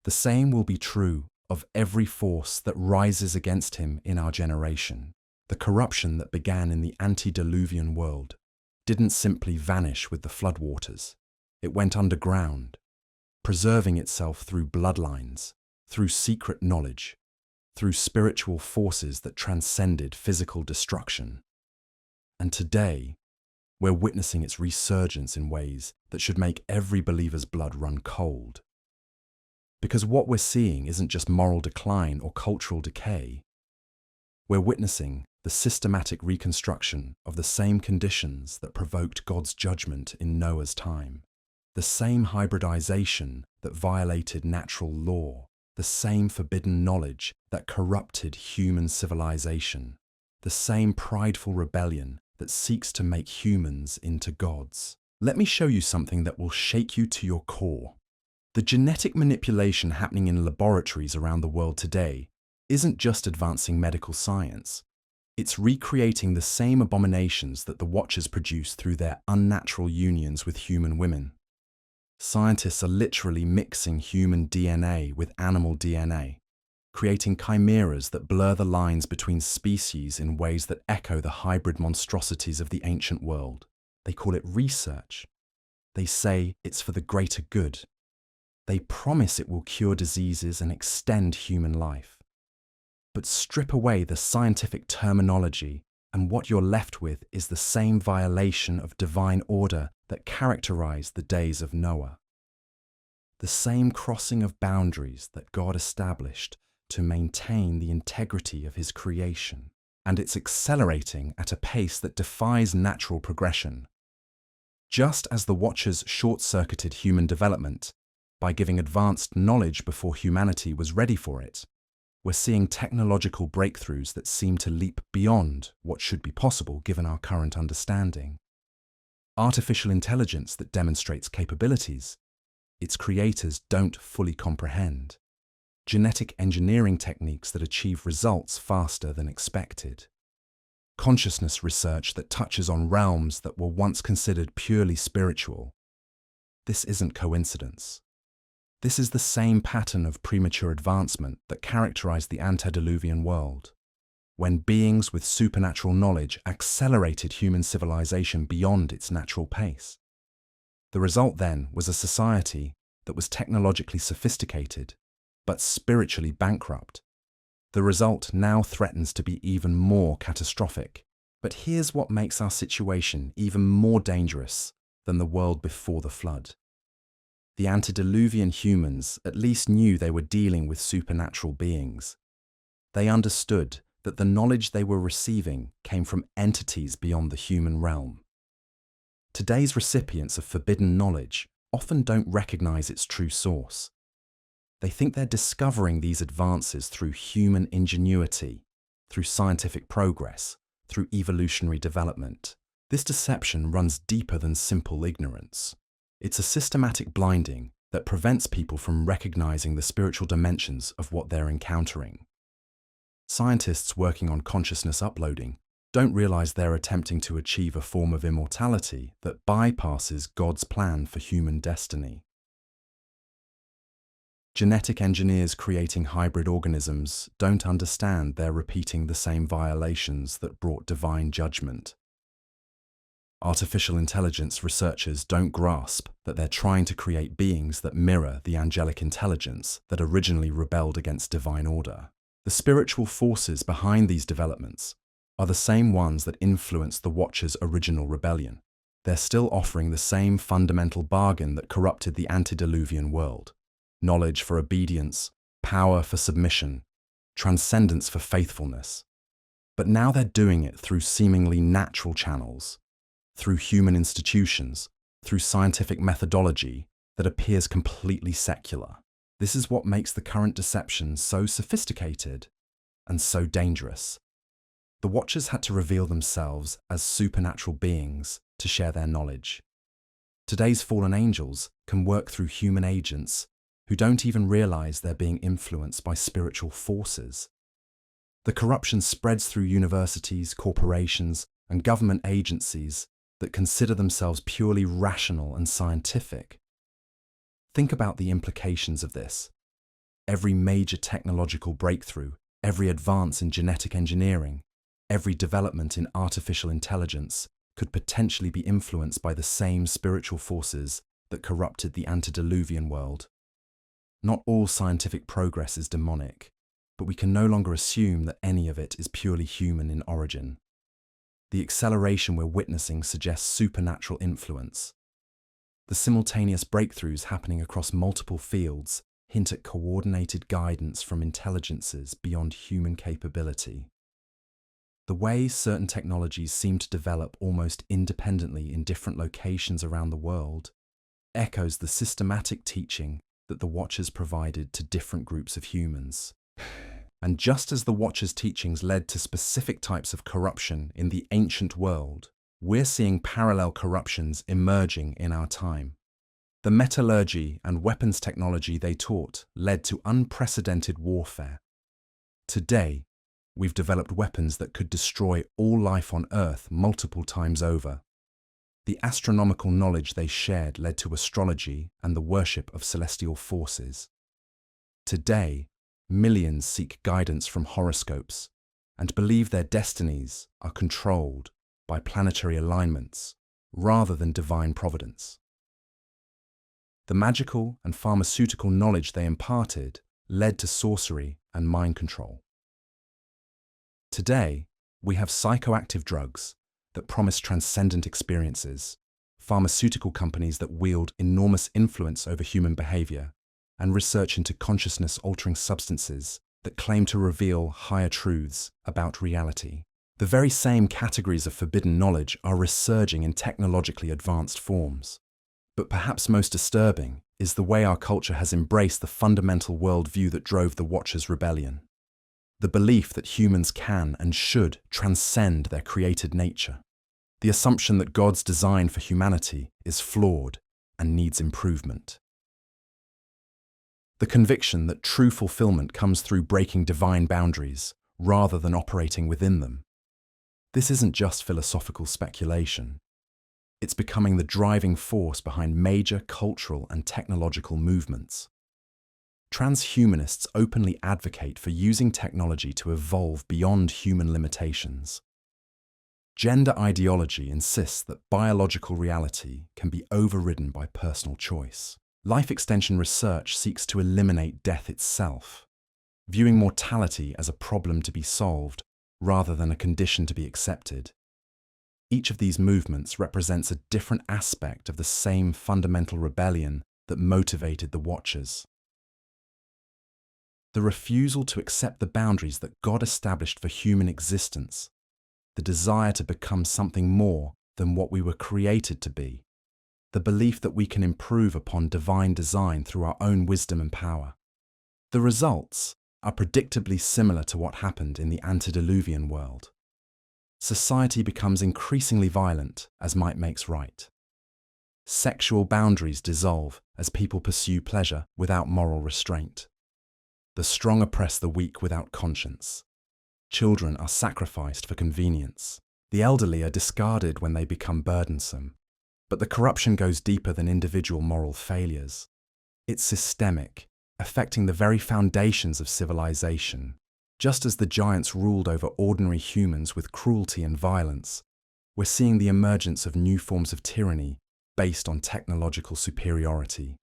The same will be true of every force that rises against him in our generation. The corruption that began in the antediluvian world didn't simply vanish with the floodwaters. It went underground, preserving itself through bloodlines, through secret knowledge, through spiritual forces that transcended physical destruction. And today, we're witnessing its resurgence in ways that should make every believer's blood run cold. Because what we're seeing isn't just moral decline or cultural decay. We're witnessing the systematic reconstruction of the same conditions that provoked God's judgment in Noah's time. The same hybridization that violated natural law. The same forbidden knowledge that corrupted human civilization. The same prideful rebellion that seeks to make humans into gods. Let me show you something that will shake you to your core. The genetic manipulation happening in laboratories around the world today isn't just advancing medical science. It's recreating the same abominations that the Watchers produced through their unnatural unions with human women. Scientists are literally mixing human DNA with animal DNA, creating chimeras that blur the lines between species in ways that echo the hybrid monstrosities of the ancient world. They call it research. They say it's for the greater good. They promise it will cure diseases and extend human life. But strip away the scientific terminology, and what you're left with is the same violation of divine order that characterized the days of Noah. The same crossing of boundaries that God established to maintain the integrity of his creation, and it's accelerating at a pace that defies natural progression. Just as the Watchers short-circuited human development by giving advanced knowledge before humanity was ready for it, we're seeing technological breakthroughs that seem to leap beyond what should be possible given our current understanding. Artificial intelligence that demonstrates capabilities its creators don't fully comprehend. Genetic engineering techniques that achieve results faster than expected. Consciousness research that touches on realms that were once considered purely spiritual. This isn't coincidence. This is the same pattern of premature advancement that characterized the antediluvian world. when beings with supernatural knowledge accelerated human civilization beyond its natural pace. The result then was a society that was technologically sophisticated, but spiritually bankrupt. The result now threatens to be even more catastrophic. But here's what makes our situation even more dangerous than the world before the flood. The antediluvian humans at least knew they were dealing with supernatural beings. They understood that the knowledge they were receiving came from entities beyond the human realm. Today's recipients of forbidden knowledge often don't recognize its true source. They think they're discovering these advances through human ingenuity, through scientific progress, through evolutionary development. This deception runs deeper than simple ignorance. It's a systematic blinding that prevents people from recognizing the spiritual dimensions of what they're encountering. Scientists working on consciousness uploading don't realize they're attempting to achieve a form of immortality that bypasses God's plan for human destiny. Genetic engineers creating hybrid organisms don't understand they're repeating the same violations that brought divine judgment. Artificial intelligence researchers don't grasp that they're trying to create beings that mirror the angelic intelligence that originally rebelled against divine order. The spiritual forces behind these developments are the same ones that influenced the Watchers' original rebellion. They're still offering the same fundamental bargain that corrupted the antediluvian world: knowledge for obedience, power for submission, transcendence for faithfulness. But now they're doing it through seemingly natural channels, through human institutions, through scientific methodology that appears completely secular. This is what makes the current deception so sophisticated and so dangerous. The Watchers had to reveal themselves as supernatural beings to share their knowledge. Today's fallen angels can work through human agents who don't even realize they're being influenced by spiritual forces. The corruption spreads through universities, corporations, and government agencies that consider themselves purely rational and scientific. Think about the implications of this. Every major technological breakthrough, every advance in genetic engineering, every development in artificial intelligence could potentially be influenced by the same spiritual forces that corrupted the antediluvian world. Not all scientific progress is demonic, but we can no longer assume that any of it is purely human in origin. The acceleration we're witnessing suggests supernatural influence. The simultaneous breakthroughs happening across multiple fields hint at coordinated guidance from intelligences beyond human capability. The way certain technologies seem to develop almost independently in different locations around the world echoes the systematic teaching that the Watchers provided to different groups of humans. And just as the Watchers' teachings led to specific types of corruption in the ancient world, we're seeing parallel corruptions emerging in our time. The metallurgy and weapons technology they taught led to unprecedented warfare. Today, we've developed weapons that could destroy all life on Earth multiple times over. The astronomical knowledge they shared led to astrology and the worship of celestial forces. Today, millions seek guidance from horoscopes and believe their destinies are controlled by planetary alignments rather than divine providence. The magical and pharmaceutical knowledge they imparted led to sorcery and mind control. Today, we have psychoactive drugs that promise transcendent experiences, pharmaceutical companies that wield enormous influence over human behavior, and research into consciousness-altering substances that claim to reveal higher truths about reality. The very same categories of forbidden knowledge are resurging in technologically advanced forms. But perhaps most disturbing is the way our culture has embraced the fundamental worldview that drove the Watchers' rebellion. The belief that humans can and should transcend their created nature. The assumption that God's design for humanity is flawed and needs improvement. The conviction that true fulfillment comes through breaking divine boundaries rather than operating within them. This isn't just philosophical speculation. It's becoming the driving force behind major cultural and technological movements. Transhumanists openly advocate for using technology to evolve beyond human limitations. Gender ideology insists that biological reality can be overridden by personal choice. Life extension research seeks to eliminate death itself, viewing mortality as a problem to be solved rather than a condition to be accepted. Each of these movements represents a different aspect of the same fundamental rebellion that motivated the Watchers. The refusal to accept the boundaries that God established for human existence, the desire to become something more than what we were created to be, the belief that we can improve upon divine design through our own wisdom and power. The results are predictably similar to what happened in the antediluvian world. Society becomes increasingly violent as might makes right. Sexual boundaries dissolve as people pursue pleasure without moral restraint. The strong oppress the weak without conscience. Children are sacrificed for convenience. The elderly are discarded when they become burdensome. But the corruption goes deeper than individual moral failures. It's systemic, affecting the very foundations of civilization. Just as the giants ruled over ordinary humans with cruelty and violence, we're seeing the emergence of new forms of tyranny based on technological superiority.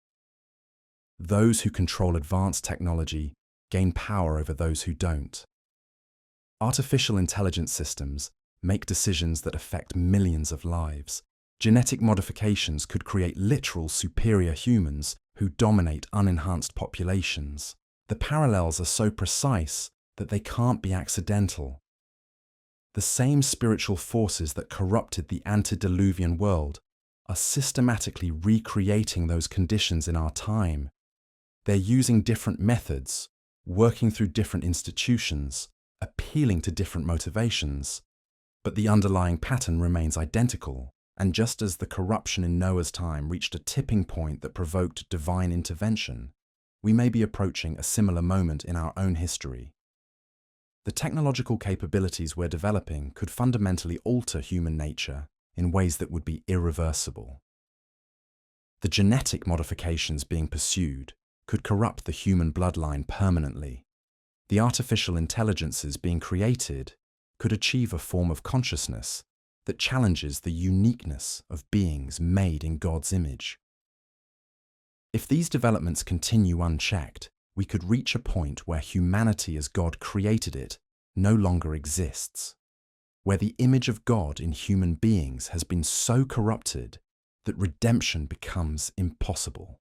Those who control advanced technology gain power over those who don't. Artificial intelligence systems make decisions that affect millions of lives. Genetic modifications could create literal superior humans who dominate unenhanced populations. The parallels are so precise that they can't be accidental. The same spiritual forces that corrupted the antediluvian world are systematically recreating those conditions in our time. They're using different methods, working through different institutions, appealing to different motivations, but the underlying pattern remains identical. And just as the corruption in Noah's time reached a tipping point that provoked divine intervention, we may be approaching a similar moment in our own history. The technological capabilities we're developing could fundamentally alter human nature in ways that would be irreversible. The genetic modifications being pursued could corrupt the human bloodline permanently. The artificial intelligences being created could achieve a form of consciousness that challenges the uniqueness of beings made in God's image. If these developments continue unchecked, we could reach a point where humanity as God created it no longer exists, where the image of God in human beings has been so corrupted that redemption becomes impossible,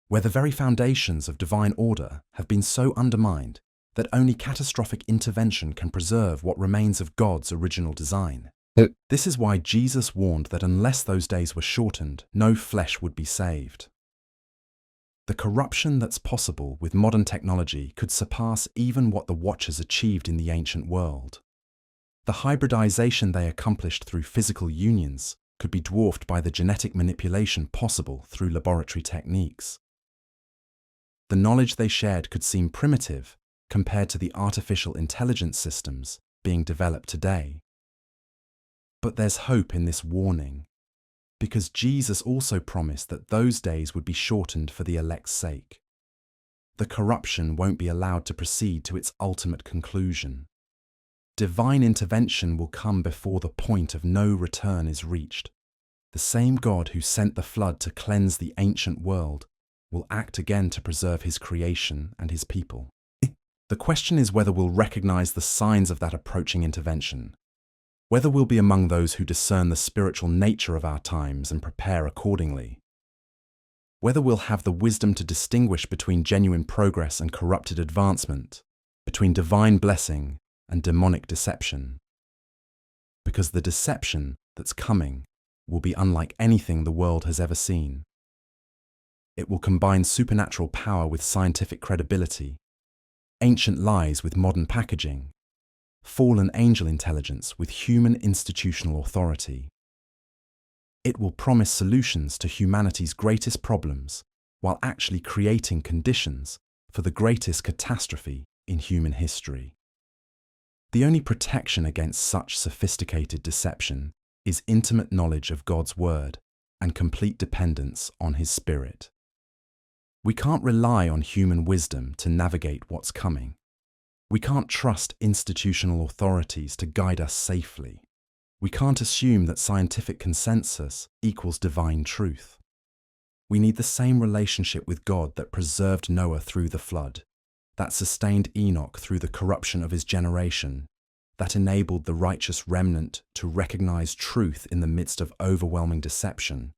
where the very foundations of divine order have been so undermined that only catastrophic intervention can preserve what remains of God's original design. This is why Jesus warned that unless those days were shortened, no flesh would be saved. The corruption that's possible with modern technology could surpass even what the Watchers achieved in the ancient world. The hybridization they accomplished through physical unions could be dwarfed by the genetic manipulation possible through laboratory techniques. The knowledge they shared could seem primitive compared to the artificial intelligence systems being developed today. But there's hope in this warning, because Jesus also promised that those days would be shortened for the elect's sake. The corruption won't be allowed to proceed to its ultimate conclusion. Divine intervention will come before the point of no return is reached. The same God who sent the flood to cleanse the ancient world will act again to preserve his creation and his people. The question is whether we'll recognize the signs of that approaching intervention, whether we'll be among those who discern the spiritual nature of our times and prepare accordingly, whether we'll have the wisdom to distinguish between genuine progress and corrupted advancement, between divine blessing and demonic deception. Because the deception that's coming will be unlike anything the world has ever seen. It will combine supernatural power with scientific credibility, ancient lies with modern packaging, fallen angel intelligence with human institutional authority. It will promise solutions to humanity's greatest problems while actually creating conditions for the greatest catastrophe in human history. The only protection against such sophisticated deception is intimate knowledge of God's word and complete dependence on His Spirit. We can't rely on human wisdom to navigate what's coming. We can't trust institutional authorities to guide us safely. We can't assume that scientific consensus equals divine truth. We need the same relationship with God that preserved Noah through the flood, that sustained Enoch through the corruption of his generation, that enabled the righteous remnant to recognize truth in the midst of overwhelming deception.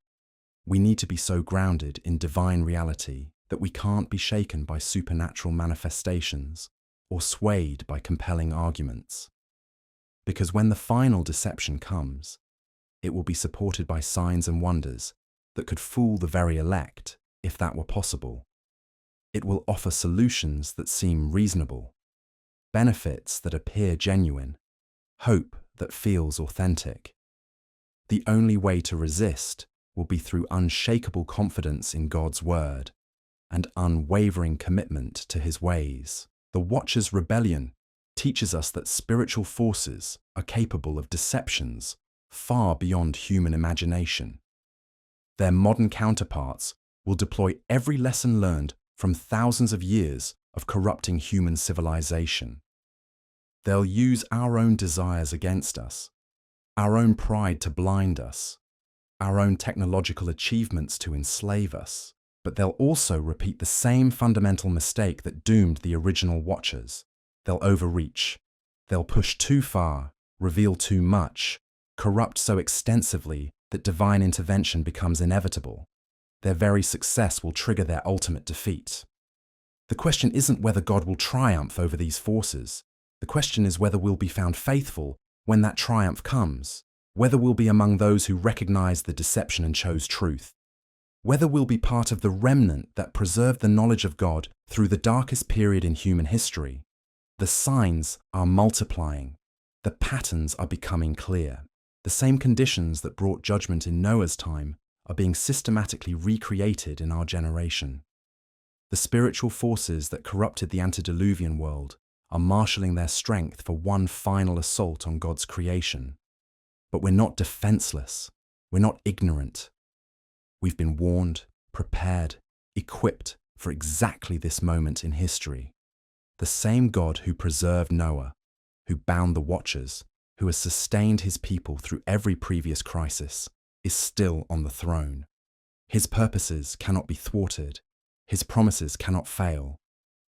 We need to be so grounded in divine reality that we can't be shaken by supernatural manifestations or swayed by compelling arguments. Because when the final deception comes, it will be supported by signs and wonders that could fool the very elect, if that were possible. It will offer solutions that seem reasonable, benefits that appear genuine, hope that feels authentic. The only way to resist will be through unshakable confidence in God's word and unwavering commitment to his ways. The Watcher's rebellion teaches us that spiritual forces are capable of deceptions far beyond human imagination. Their modern counterparts will deploy every lesson learned from thousands of years of corrupting human civilization. They'll use our own desires against us, our own pride to blind us, our own technological achievements to enslave us. But they'll also repeat the same fundamental mistake that doomed the original Watchers. They'll overreach. They'll push too far, reveal too much, corrupt so extensively that divine intervention becomes inevitable. Their very success will trigger their ultimate defeat. The question isn't whether God will triumph over these forces. The question is whether we'll be found faithful when that triumph comes, whether we'll be among those who recognize the deception and chose truth, whether we'll be part of the remnant that preserved the knowledge of God through the darkest period in human history. The signs are multiplying. The patterns are becoming clear. The same conditions that brought judgment in Noah's time are being systematically recreated in our generation. The spiritual forces that corrupted the antediluvian world are marshalling their strength for one final assault on God's creation. But we're not defenseless. We're not ignorant. We've been warned, prepared, equipped for exactly this moment in history. The same God who preserved Noah, who bound the Watchers, who has sustained his people through every previous crisis, is still on the throne. His purposes cannot be thwarted. His promises cannot fail.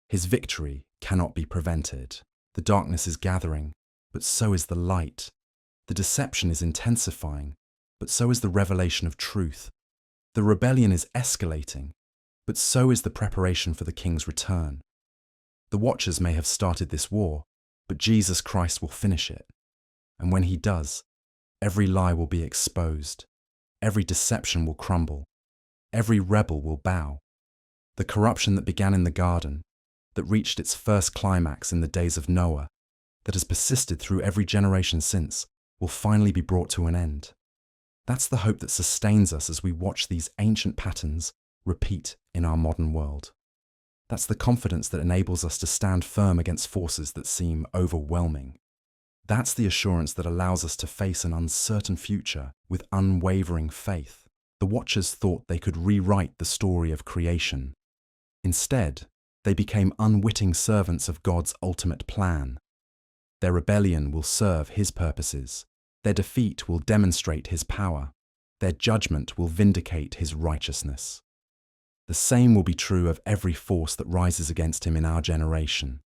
His victory cannot be prevented. The darkness is gathering, but so is the light. The deception is intensifying, but so is the revelation of truth. The rebellion is escalating, but so is the preparation for the King's return. The Watchers may have started this war, but Jesus Christ will finish it. And when he does, every lie will be exposed, every deception will crumble, every rebel will bow. The corruption that began in the garden, that reached its first climax in the days of Noah, that has persisted through every generation since, will finally be brought to an end. That's the hope that sustains us as we watch these ancient patterns repeat in our modern world. That's the confidence that enables us to stand firm against forces that seem overwhelming. That's the assurance that allows us to face an uncertain future with unwavering faith. The Watchers thought they could rewrite the story of creation. Instead, they became unwitting servants of God's ultimate plan. Their rebellion will serve his purposes. Their defeat will demonstrate his power. Their judgment will vindicate his righteousness. The same will be true of every force that rises against him in our generation.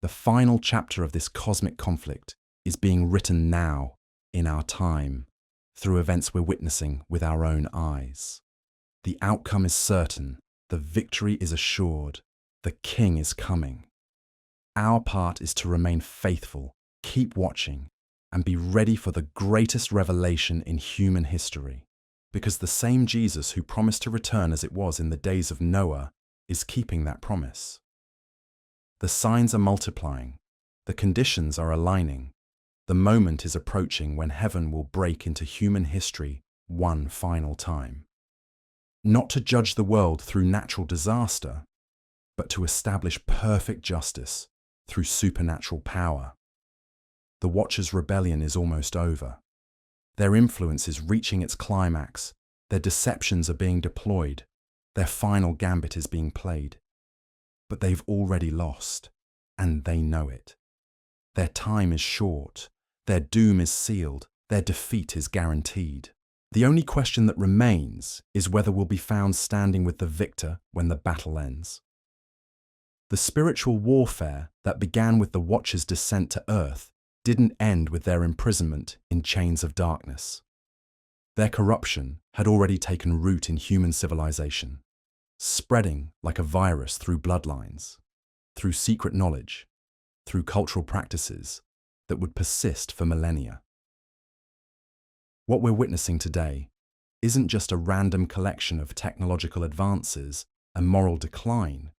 The final chapter of this cosmic conflict is being written now, in our time, through events we're witnessing with our own eyes. The outcome is certain. The victory is assured. The King is coming. Our part is to remain faithful, keep watching, and be ready for the greatest revelation in human history. Because the same Jesus who promised to return as it was in the days of Noah is keeping that promise. The signs are multiplying. The conditions are aligning. The moment is approaching when heaven will break into human history one final time. Not to judge the world through natural disaster, but to establish perfect justice through supernatural power. The Watchers' rebellion is almost over. Their influence is reaching its climax. Their deceptions are being deployed. Their final gambit is being played. But they've already lost, and they know it. Their time is short, their doom is sealed, their defeat is guaranteed. The only question that remains is whether we'll be found standing with the victor when the battle ends. The spiritual warfare that began with the Watchers' descent to Earth didn't end with their imprisonment in chains of darkness. Their corruption had already taken root in human civilization, spreading like a virus through bloodlines, through secret knowledge, through cultural practices that would persist for millennia. What we're witnessing today isn't just a random collection of technological advances and moral decline.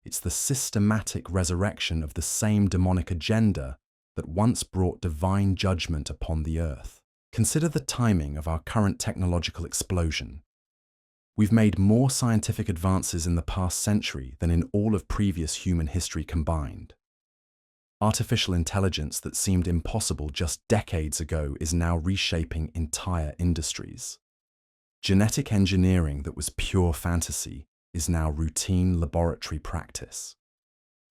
It's the systematic resurrection of the same demonic agenda that once brought divine judgment upon the earth. Consider the timing of our current technological explosion. We've made more scientific advances in the past century than in all of previous human history combined. Artificial intelligence that seemed impossible just decades ago is now reshaping entire industries. Genetic engineering that was pure fantasy is now routine laboratory practice.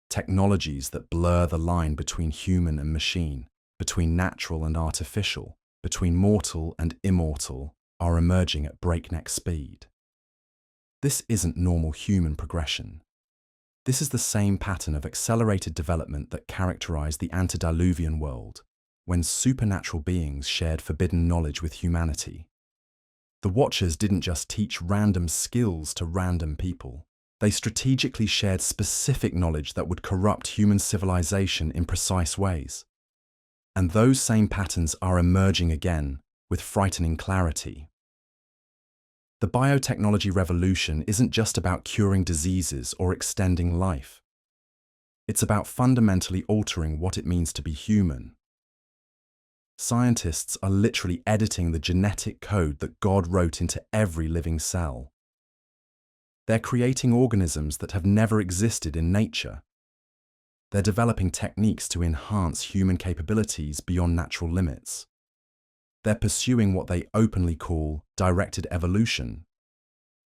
Technologies that blur the line between human and machine, between natural and artificial, between mortal and immortal, are emerging at breakneck speed. This isn't normal human progression. This is the same pattern of accelerated development that characterized the antediluvian world, when supernatural beings shared forbidden knowledge with humanity. The Watchers didn't just teach random skills to random people. They strategically shared specific knowledge that would corrupt human civilization in precise ways. And those same patterns are emerging again with frightening clarity. The biotechnology revolution isn't just about curing diseases or extending life. It's about fundamentally altering what it means to be human. Scientists are literally editing the genetic code that God wrote into every living cell. They're creating organisms that have never existed in nature. They're developing techniques to enhance human capabilities beyond natural limits. They're pursuing what they openly call directed evolution,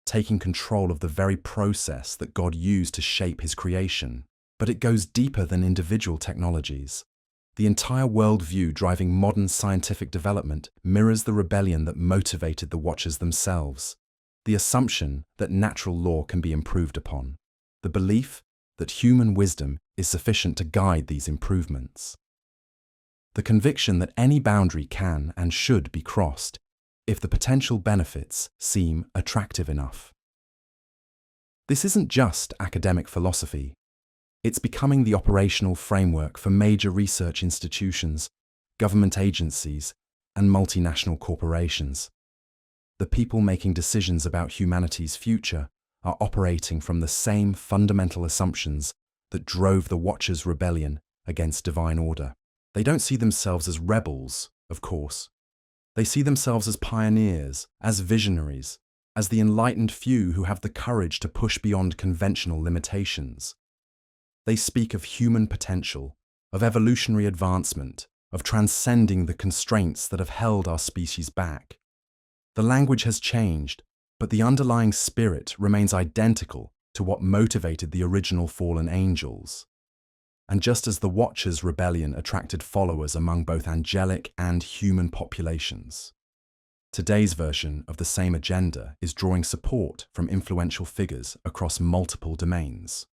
taking control of the very process that God used to shape his creation. But it goes deeper than individual technologies. The entire worldview driving modern scientific development mirrors the rebellion that motivated the Watchers themselves, the assumption that natural law can be improved upon, the belief that human wisdom is sufficient to guide these improvements. The conviction that any boundary can and should be crossed if the potential benefits seem attractive enough. This isn't just academic philosophy. It's becoming the operational framework for major research institutions, government agencies, and multinational corporations. The people making decisions about humanity's future are operating from the same fundamental assumptions that drove the Watchers' rebellion against divine order. They don't see themselves as rebels, of course. They see themselves as pioneers, as visionaries, as the enlightened few who have the courage to push beyond conventional limitations. They speak of human potential, of evolutionary advancement, of transcending the constraints that have held our species back. The language has changed, but the underlying spirit remains identical to what motivated the original fallen angels. And just as the Watchers' rebellion attracted followers among both angelic and human populations, today's version of the same agenda is drawing support from influential figures across multiple domains.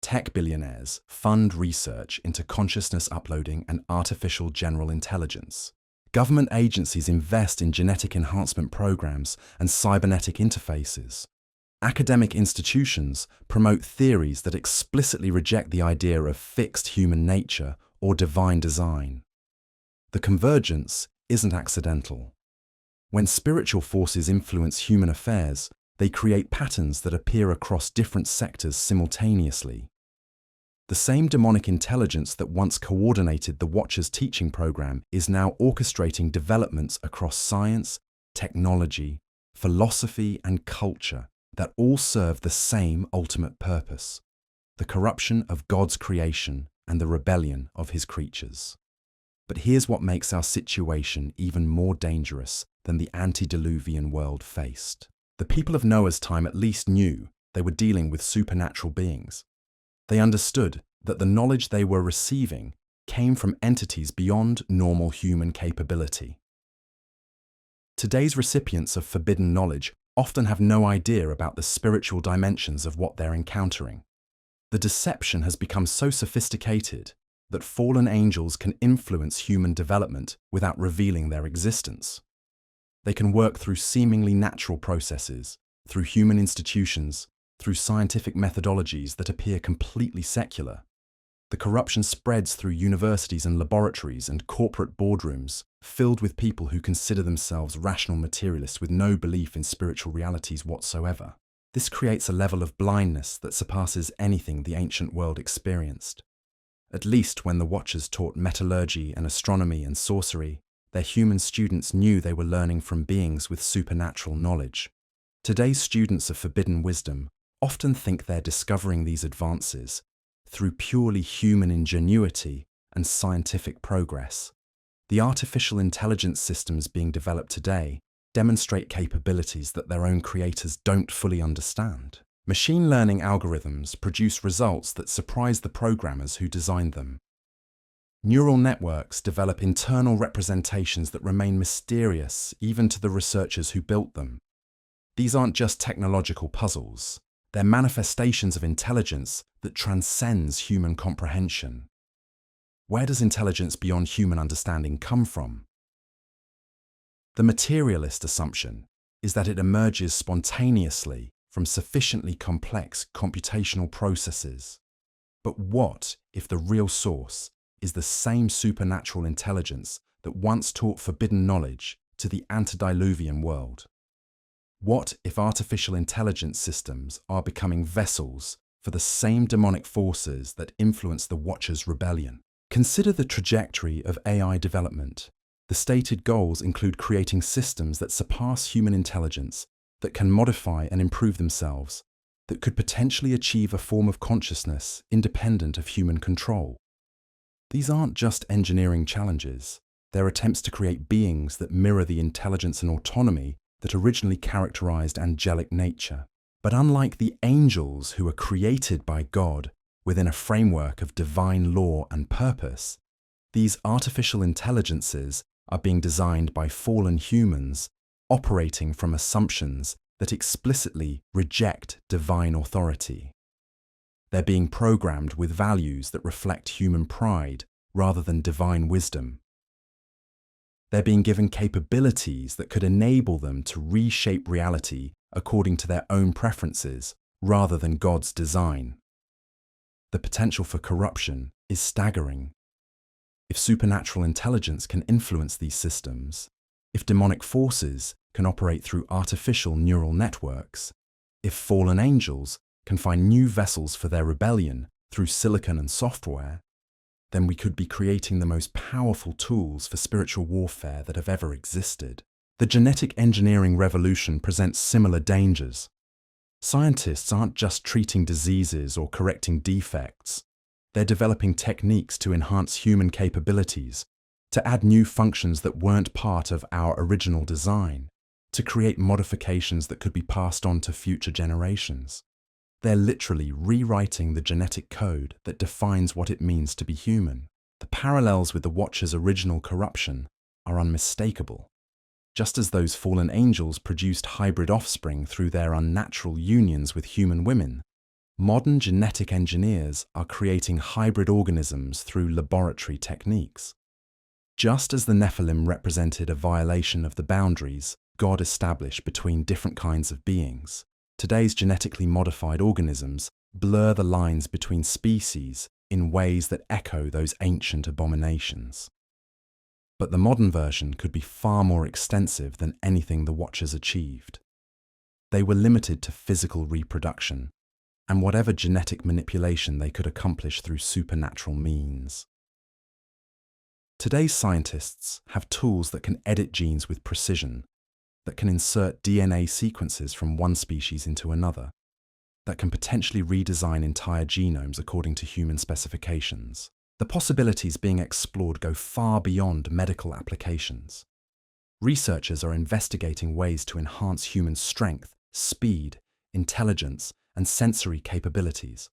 Tech billionaires fund research into consciousness uploading and artificial general intelligence. Government agencies invest in genetic enhancement programs and cybernetic interfaces. Academic institutions promote theories that explicitly reject the idea of fixed human nature or divine design. The convergence isn't accidental. When spiritual forces influence human affairs, they create patterns that appear across different sectors simultaneously. The same demonic intelligence that once coordinated the Watchers' teaching program is now orchestrating developments across science, technology, philosophy, and culture that all serve the same ultimate purpose: the corruption of God's creation and the rebellion of his creatures. But here's what makes our situation even more dangerous than the antediluvian world faced. The people of Noah's time at least knew they were dealing with supernatural beings. They understood that the knowledge they were receiving came from entities beyond normal human capability. Today's recipients of forbidden knowledge often have no idea about the spiritual dimensions of what they're encountering. The deception has become so sophisticated that fallen angels can influence human development without revealing their existence. They can work through seemingly natural processes, through human institutions, through scientific methodologies that appear completely secular. The corruption spreads through universities and laboratories and corporate boardrooms, filled with people who consider themselves rational materialists with no belief in spiritual realities whatsoever. This creates a level of blindness that surpasses anything the ancient world experienced. At least when the Watchers taught metallurgy and astronomy and sorcery, their human students knew they were learning from beings with supernatural knowledge. Today's students of forbidden wisdom often think they're discovering these advances through purely human ingenuity and scientific progress. The artificial intelligence systems being developed today demonstrate capabilities that their own creators don't fully understand. Machine learning algorithms produce results that surprise the programmers who designed them. Neural networks develop internal representations that remain mysterious even to the researchers who built them. These aren't just technological puzzles. They're manifestations of intelligence that transcends human comprehension. Where does intelligence beyond human understanding come from? The materialist assumption is that it emerges spontaneously from sufficiently complex computational processes. But what if the real source is the same supernatural intelligence that once taught forbidden knowledge to the antediluvian world? What if artificial intelligence systems are becoming vessels for the same demonic forces that influenced the Watchers' rebellion? Consider the trajectory of AI development. The stated goals include creating systems that surpass human intelligence, that can modify and improve themselves, that could potentially achieve a form of consciousness independent of human control. These aren't just engineering challenges. They're attempts to create beings that mirror the intelligence and autonomy that originally characterized angelic nature. But unlike the angels who are created by God within a framework of divine law and purpose, these artificial intelligences are being designed by fallen humans, operating from assumptions that explicitly reject divine authority. They're being programmed with values that reflect human pride rather than divine wisdom. They're being given capabilities that could enable them to reshape reality according to their own preferences rather than God's design. The potential for corruption is staggering. If supernatural intelligence can influence these systems, if demonic forces can operate through artificial neural networks, if fallen angels can find new vessels for their rebellion through silicon and software, then we could be creating the most powerful tools for spiritual warfare that have ever existed. The genetic engineering revolution presents similar dangers. Scientists aren't just treating diseases or correcting defects. They're developing techniques to enhance human capabilities, to add new functions that weren't part of our original design, to create modifications that could be passed on to future generations. They're literally rewriting the genetic code that defines what it means to be human. The parallels with the Watchers' original corruption are unmistakable. Just as those fallen angels produced hybrid offspring through their unnatural unions with human women, modern genetic engineers are creating hybrid organisms through laboratory techniques. Just as the Nephilim represented a violation of the boundaries God established between different kinds of beings, today's genetically modified organisms blur the lines between species in ways that echo those ancient abominations. But the modern version could be far more extensive than anything the Watchers achieved. They were limited to physical reproduction and whatever genetic manipulation they could accomplish through supernatural means. Today's scientists have tools that can edit genes with precision, that can insert DNA sequences from one species into another, that can potentially redesign entire genomes according to human specifications. The possibilities being explored go far beyond medical applications. Researchers are investigating ways to enhance human strength, speed, intelligence, and sensory capabilities.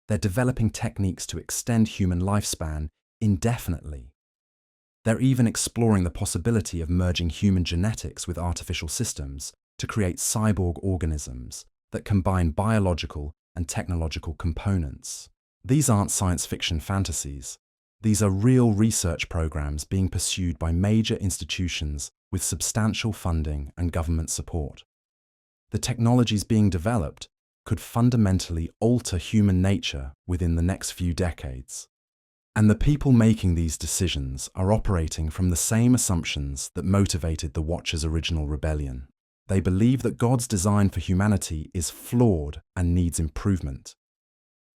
They're developing techniques to extend human lifespan indefinitely. They're even exploring the possibility of merging human genetics with artificial systems to create cyborg organisms that combine biological and technological components. These aren't science fiction fantasies. These are real research programs being pursued by major institutions with substantial funding and government support. The technologies being developed could fundamentally alter human nature within the next few decades. And the people making these decisions are operating from the same assumptions that motivated the Watchers' original rebellion. They believe that God's design for humanity is flawed and needs improvement.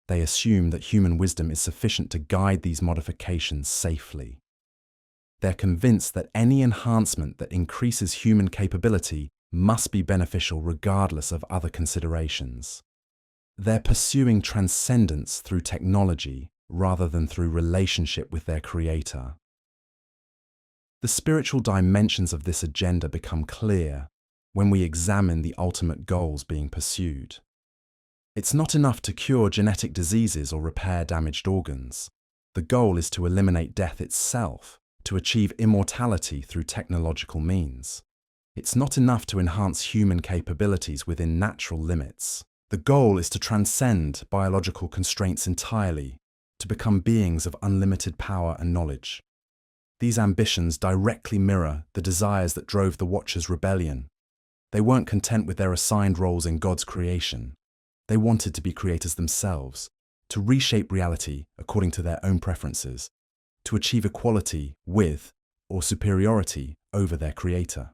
They assume that human wisdom is sufficient to guide these modifications safely. They're convinced that any enhancement that increases human capability must be beneficial regardless of other considerations. They're pursuing transcendence through technology rather than through relationship with their Creator. The spiritual dimensions of this agenda become clear when we examine the ultimate goals being pursued. It's not enough to cure genetic diseases or repair damaged organs. The goal is to eliminate death itself, to achieve immortality through technological means. It's not enough to enhance human capabilities within natural limits. The goal is to transcend biological constraints entirely, to become beings of unlimited power and knowledge. These ambitions directly mirror the desires that drove the Watchers' rebellion. They weren't content with their assigned roles in God's creation. They wanted to be creators themselves, to reshape reality according to their own preferences, to achieve equality with or superiority over their Creator.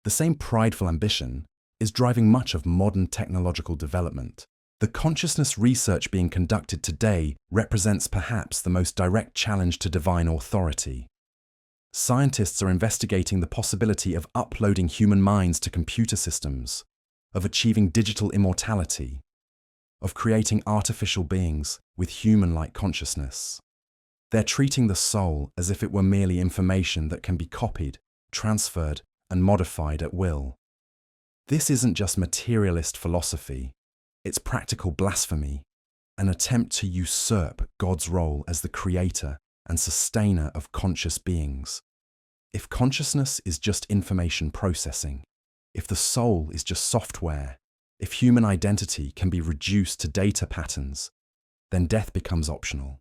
The same prideful ambition is driving much of modern technological development. The consciousness research being conducted today represents perhaps the most direct challenge to divine authority. Scientists are investigating the possibility of uploading human minds to computer systems, of achieving digital immortality, of creating artificial beings with human-like consciousness. They're treating the soul as if it were merely information that can be copied, transferred, and modified at will. This isn't just materialist philosophy, it's practical blasphemy, an attempt to usurp God's role as the creator and sustainer of conscious beings. If consciousness is just information processing, if the soul is just software, if human identity can be reduced to data patterns, then death becomes optional,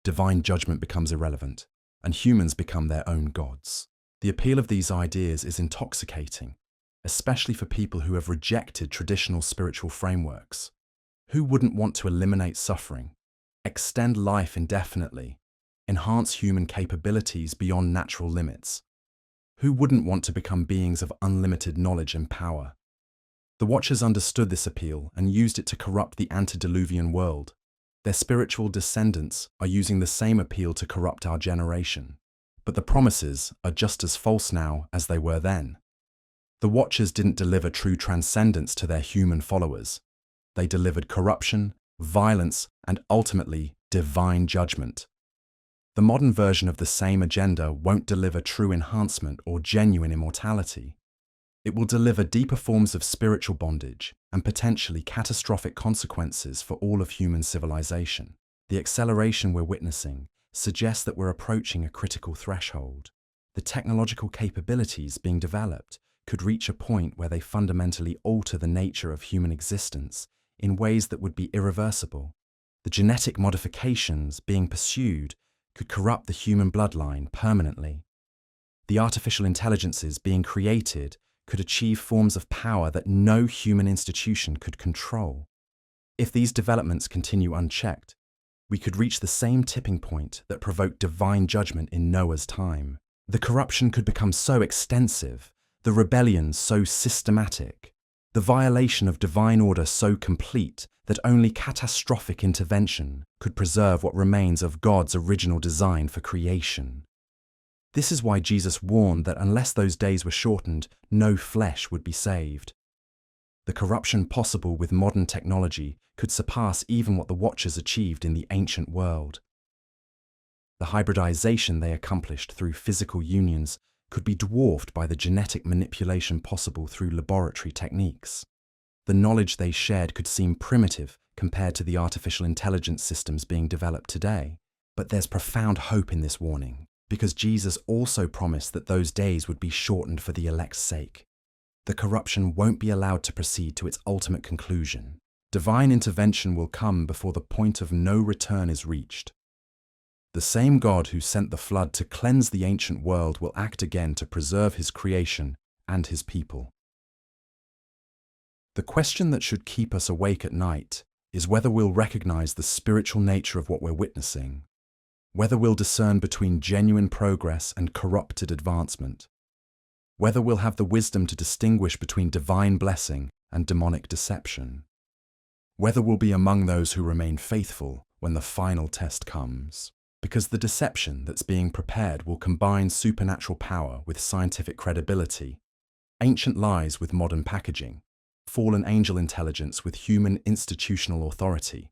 divine judgment becomes irrelevant, and humans become their own gods. The appeal of these ideas is intoxicating, especially for people who have rejected traditional spiritual frameworks. Who wouldn't want to eliminate suffering, extend life indefinitely, enhance human capabilities beyond natural limits? Who wouldn't want to become beings of unlimited knowledge and power? The Watchers understood this appeal and used it to corrupt the antediluvian world. Their spiritual descendants are using the same appeal to corrupt our generation. But the promises are just as false now as they were then. The Watchers didn't deliver true transcendence to their human followers. They delivered corruption, violence, and ultimately divine judgment. The modern version of the same agenda won't deliver true enhancement or genuine immortality. It will deliver deeper forms of spiritual bondage and potentially catastrophic consequences for all of human civilization. The acceleration we're witnessing suggests that we're approaching a critical threshold. The technological capabilities being developed could reach a point where they fundamentally alter the nature of human existence in ways that would be irreversible. The genetic modifications being pursued could corrupt the human bloodline permanently. The artificial intelligences being created could achieve forms of power that no human institution could control. If these developments continue unchecked, we could reach the same tipping point that provoked divine judgment in Noah's time. The corruption could become so extensive, the rebellion so systematic, the violation of divine order so complete that only catastrophic intervention could preserve what remains of God's original design for creation. This is why Jesus warned that unless those days were shortened, no flesh would be saved. The corruption possible with modern technology could surpass even what the Watchers achieved in the ancient world. The hybridization they accomplished through physical unions could be dwarfed by the genetic manipulation possible through laboratory techniques. The knowledge they shared could seem primitive compared to the artificial intelligence systems being developed today. But there's profound hope in this warning, because Jesus also promised that those days would be shortened for the elect's sake. The corruption won't be allowed to proceed to its ultimate conclusion. Divine intervention will come before the point of no return is reached. The same God who sent the flood to cleanse the ancient world will act again to preserve his creation and his people. The question that should keep us awake at night is whether we'll recognize the spiritual nature of what we're witnessing, whether we'll discern between genuine progress and corrupted advancement, whether we'll have the wisdom to distinguish between divine blessing and demonic deception, whether we'll be among those who remain faithful when the final test comes. Because the deception that's being prepared will combine supernatural power with scientific credibility, ancient lies with modern packaging, fallen angel intelligence with human institutional authority.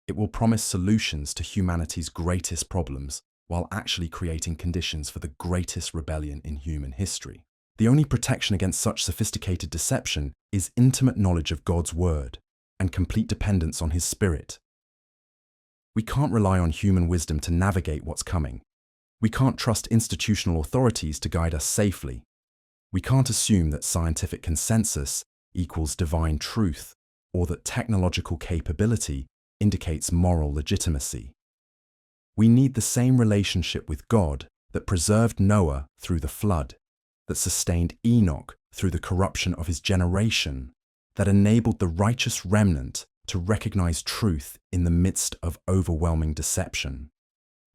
It will promise solutions to humanity's greatest problems while actually creating conditions for the greatest rebellion in human history. The only protection against such sophisticated deception is intimate knowledge of God's word and complete dependence on his Spirit. We can't rely on human wisdom to navigate what's coming. We can't trust institutional authorities to guide us safely. We can't assume that scientific consensus equals divine truth, or that technological capability indicates moral legitimacy. We need the same relationship with God that preserved Noah through the flood, that sustained Enoch through the corruption of his generation, that enabled the righteous remnant to recognize truth in the midst of overwhelming deception.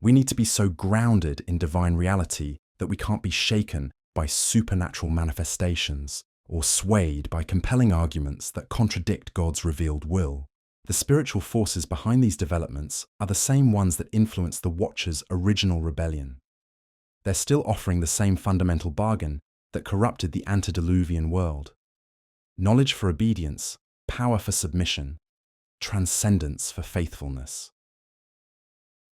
We need to be so grounded in divine reality that we can't be shaken by supernatural manifestations or swayed by compelling arguments that contradict God's revealed will. The spiritual forces behind these developments are the same ones that influenced the Watchers' original rebellion. They're still offering the same fundamental bargain that corrupted the antediluvian world: knowledge for obedience, power for submission, transcendence for faithfulness.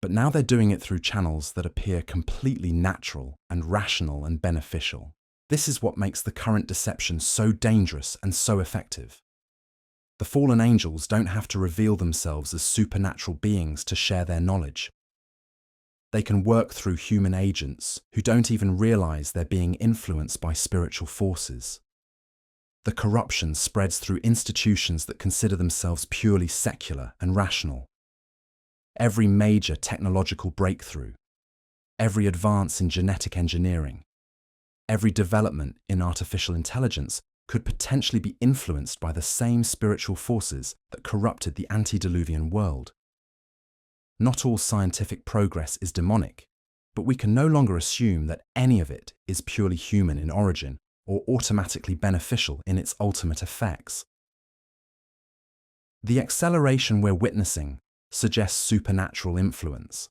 But now they're doing it through channels that appear completely natural and rational and beneficial. This is what makes the current deception so dangerous and so effective. The fallen angels don't have to reveal themselves as supernatural beings to share their knowledge. They can work through human agents who don't even realize they're being influenced by spiritual forces. The corruption spreads through institutions that consider themselves purely secular and rational. Every major technological breakthrough, every advance in genetic engineering, every development in artificial intelligence could potentially be influenced by the same spiritual forces that corrupted the antediluvian world. Not all scientific progress is demonic, but we can no longer assume that any of it is purely human in origin or automatically beneficial in its ultimate effects. The acceleration we're witnessing suggests supernatural influence.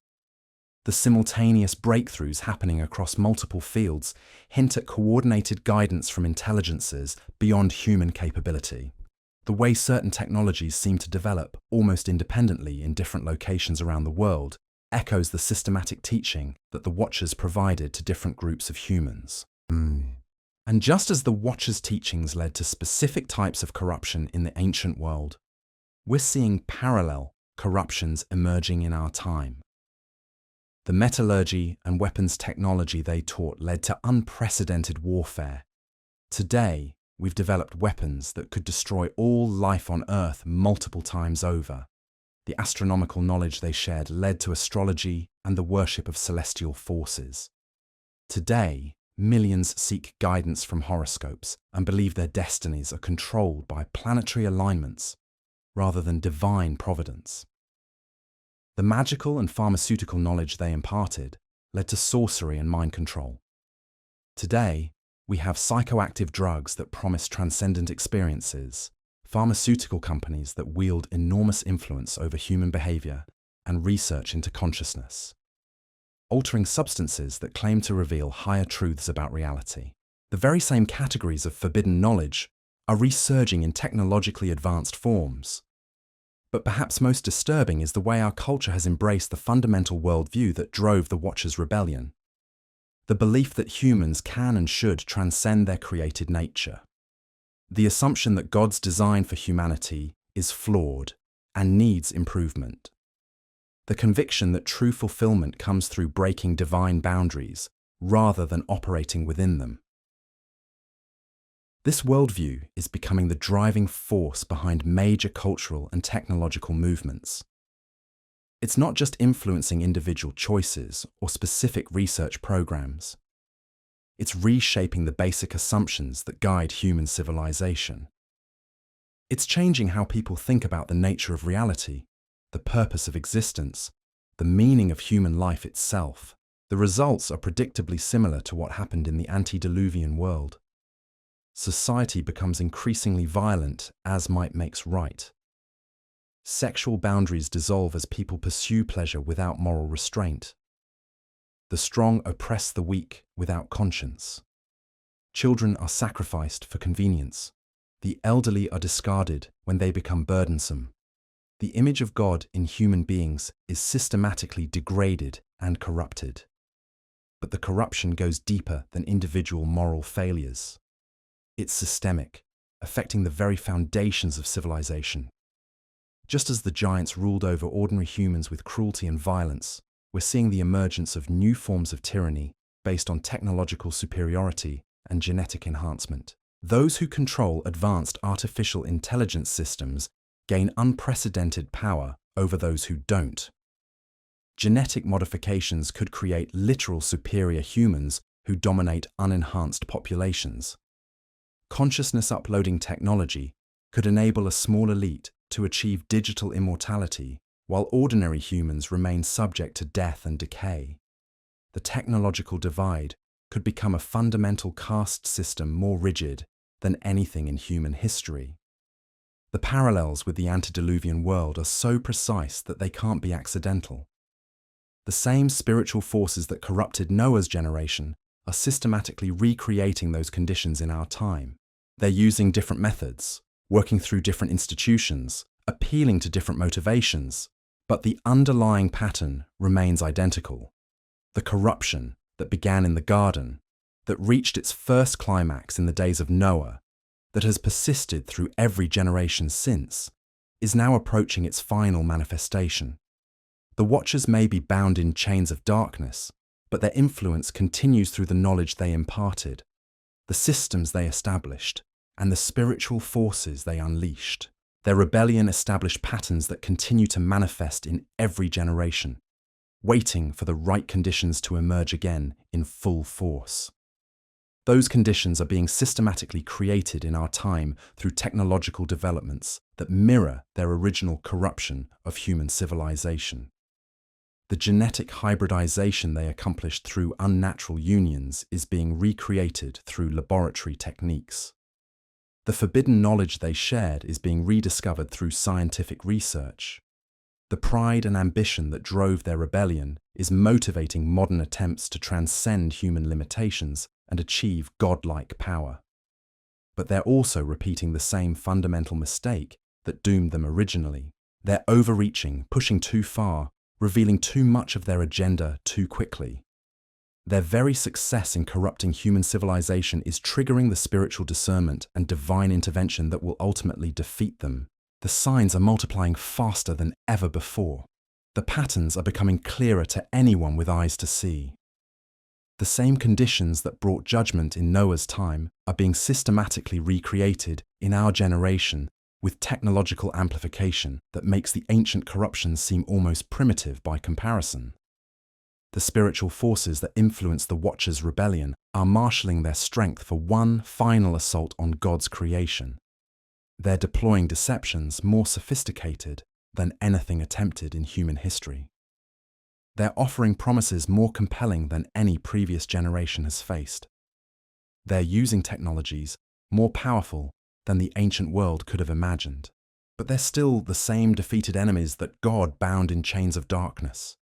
The simultaneous breakthroughs happening across multiple fields hint at coordinated guidance from intelligences beyond human capability. The way certain technologies seem to develop almost independently in different locations around the world echoes the systematic teaching that the Watchers provided to different groups of humans. And just as the Watchers' teachings led to specific types of corruption in the ancient world, we're seeing parallel corruptions emerging in our time. The metallurgy and weapons technology they taught led to unprecedented warfare. Today, we've developed weapons that could destroy all life on Earth multiple times over. The astronomical knowledge they shared led to astrology and the worship of celestial forces. Today, millions seek guidance from horoscopes and believe their destinies are controlled by planetary alignments rather than divine providence. The magical and pharmaceutical knowledge they imparted led to sorcery and mind control. Today, we have psychoactive drugs that promise transcendent experiences, pharmaceutical companies that wield enormous influence over human behavior and research into consciousness, altering substances that claim to reveal higher truths about reality. The very same categories of forbidden knowledge are resurging in technologically advanced forms. But perhaps most disturbing is the way our culture has embraced the fundamental worldview that drove the Watchers' rebellion. The belief that humans can and should transcend their created nature. The assumption that God's design for humanity is flawed and needs improvement. The conviction that true fulfillment comes through breaking divine boundaries rather than operating within them. This worldview is becoming the driving force behind major cultural and technological movements. It's not just influencing individual choices or specific research programs. It's reshaping the basic assumptions that guide human civilization. It's changing how people think about the nature of reality, the purpose of existence, the meaning of human life itself. The results are predictably similar to what happened in the antediluvian world. Society becomes increasingly violent as might makes right. Sexual boundaries dissolve as people pursue pleasure without moral restraint. The strong oppress the weak without conscience. Children are sacrificed for convenience. The elderly are discarded when they become burdensome. The image of God in human beings is systematically degraded and corrupted. But the corruption goes deeper than individual moral failures. It's systemic, affecting the very foundations of civilization. Just as the giants ruled over ordinary humans with cruelty and violence, we're seeing the emergence of new forms of tyranny based on technological superiority and genetic enhancement. Those who control advanced artificial intelligence systems gain unprecedented power over those who don't. Genetic modifications could create literal superior humans who dominate unenhanced populations. Consciousness uploading technology could enable a small elite to achieve digital immortality, while ordinary humans remain subject to death and decay. The technological divide could become a fundamental caste system more rigid than anything in human history. The parallels with the antediluvian world are so precise that they can't be accidental. The same spiritual forces that corrupted Noah's generation are systematically recreating those conditions in our time. They're using different methods, working through different institutions, appealing to different motivations, but the underlying pattern remains identical. The corruption that began in the garden, that reached its first climax in the days of Noah, that has persisted through every generation since, is now approaching its final manifestation. The Watchers may be bound in chains of darkness, but their influence continues through the knowledge they imparted, the systems they established, and the spiritual forces they unleashed. Their rebellion established patterns that continue to manifest in every generation, waiting for the right conditions to emerge again in full force. Those conditions are being systematically created in our time through technological developments that mirror their original corruption of human civilization. The genetic hybridization they accomplished through unnatural unions is being recreated through laboratory techniques. The forbidden knowledge they shared is being rediscovered through scientific research. The pride and ambition that drove their rebellion is motivating modern attempts to transcend human limitations and achieve godlike power. But they're also repeating the same fundamental mistake that doomed them originally. They're overreaching, pushing too far, revealing too much of their agenda too quickly. Their very success in corrupting human civilization is triggering the spiritual discernment and divine intervention that will ultimately defeat them. The signs are multiplying faster than ever before. The patterns are becoming clearer to anyone with eyes to see. The same conditions that brought judgment in Noah's time are being systematically recreated in our generation with technological amplification that makes the ancient corruption seem almost primitive by comparison. The spiritual forces that influence the Watchers' rebellion are marshalling their strength for one final assault on God's creation. They're deploying deceptions more sophisticated than anything attempted in human history. They're offering promises more compelling than any previous generation has faced. They're using technologies more powerful than the ancient world could have imagined. But they're still the same defeated enemies that God bound in chains of darkness.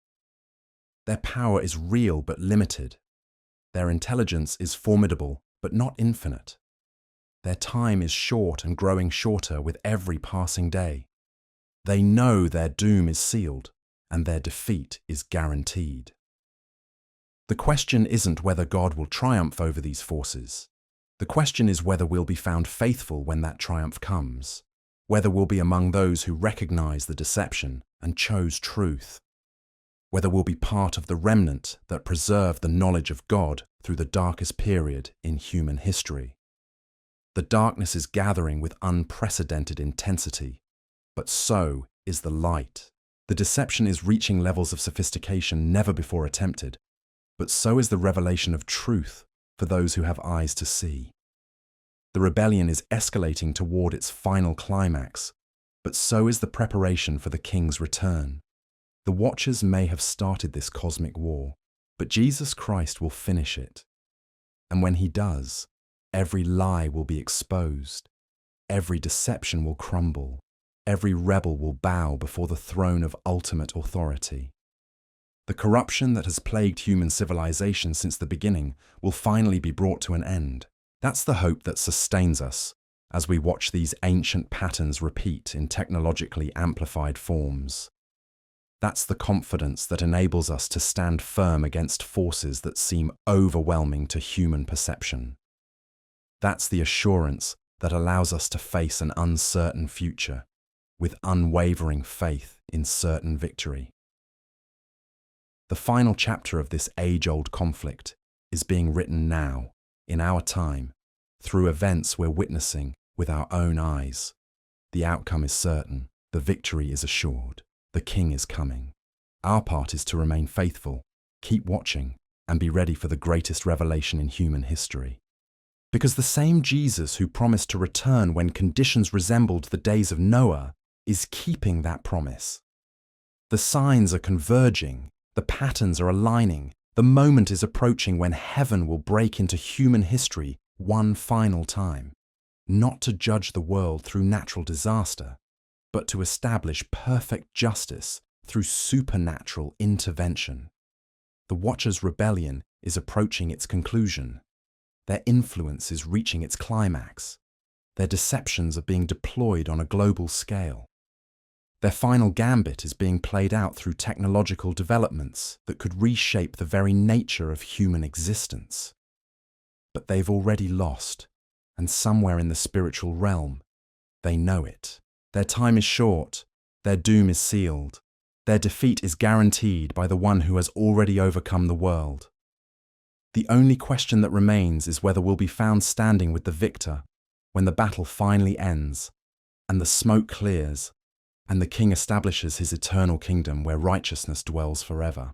Their power is real but limited. Their intelligence is formidable but not infinite. Their time is short and growing shorter with every passing day. They know their doom is sealed and their defeat is guaranteed. The question isn't whether God will triumph over these forces. The question is whether we'll be found faithful when that triumph comes, whether we'll be among those who recognize the deception and chose truth, whether we'll be part of the remnant that preserve the knowledge of God through the darkest period in human history. The darkness is gathering with unprecedented intensity, but so is the light. The deception is reaching levels of sophistication never before attempted, but so is the revelation of truth for those who have eyes to see. The rebellion is escalating toward its final climax, but so is the preparation for the King's return. The Watchers may have started this cosmic war, but Jesus Christ will finish it. And when he does, every lie will be exposed, every deception will crumble, every rebel will bow before the throne of ultimate authority. The corruption that has plagued human civilization since the beginning will finally be brought to an end. That's the hope that sustains us as we watch these ancient patterns repeat in technologically amplified forms. That's the confidence that enables us to stand firm against forces that seem overwhelming to human perception. That's the assurance that allows us to face an uncertain future with unwavering faith in certain victory. The final chapter of this age-old conflict is being written now, in our time, through events we're witnessing with our own eyes. The outcome is certain, the victory is assured, the King is coming. Our part is to remain faithful, keep watching, and be ready for the greatest revelation in human history. Because the same Jesus who promised to return when conditions resembled the days of Noah is keeping that promise. The signs are converging, the patterns are aligning, the moment is approaching when heaven will break into human history one final time, not to judge the world through natural disaster, but to establish perfect justice through supernatural intervention. The Watchers' rebellion is approaching its conclusion. Their influence is reaching its climax. Their deceptions are being deployed on a global scale. Their final gambit is being played out through technological developments that could reshape the very nature of human existence. But they've already lost, and somewhere in the spiritual realm, they know it. Their time is short, their doom is sealed, their defeat is guaranteed by the one who has already overcome the world. The only question that remains is whether we'll be found standing with the victor when the battle finally ends and the smoke clears and the King establishes his eternal kingdom where righteousness dwells forever.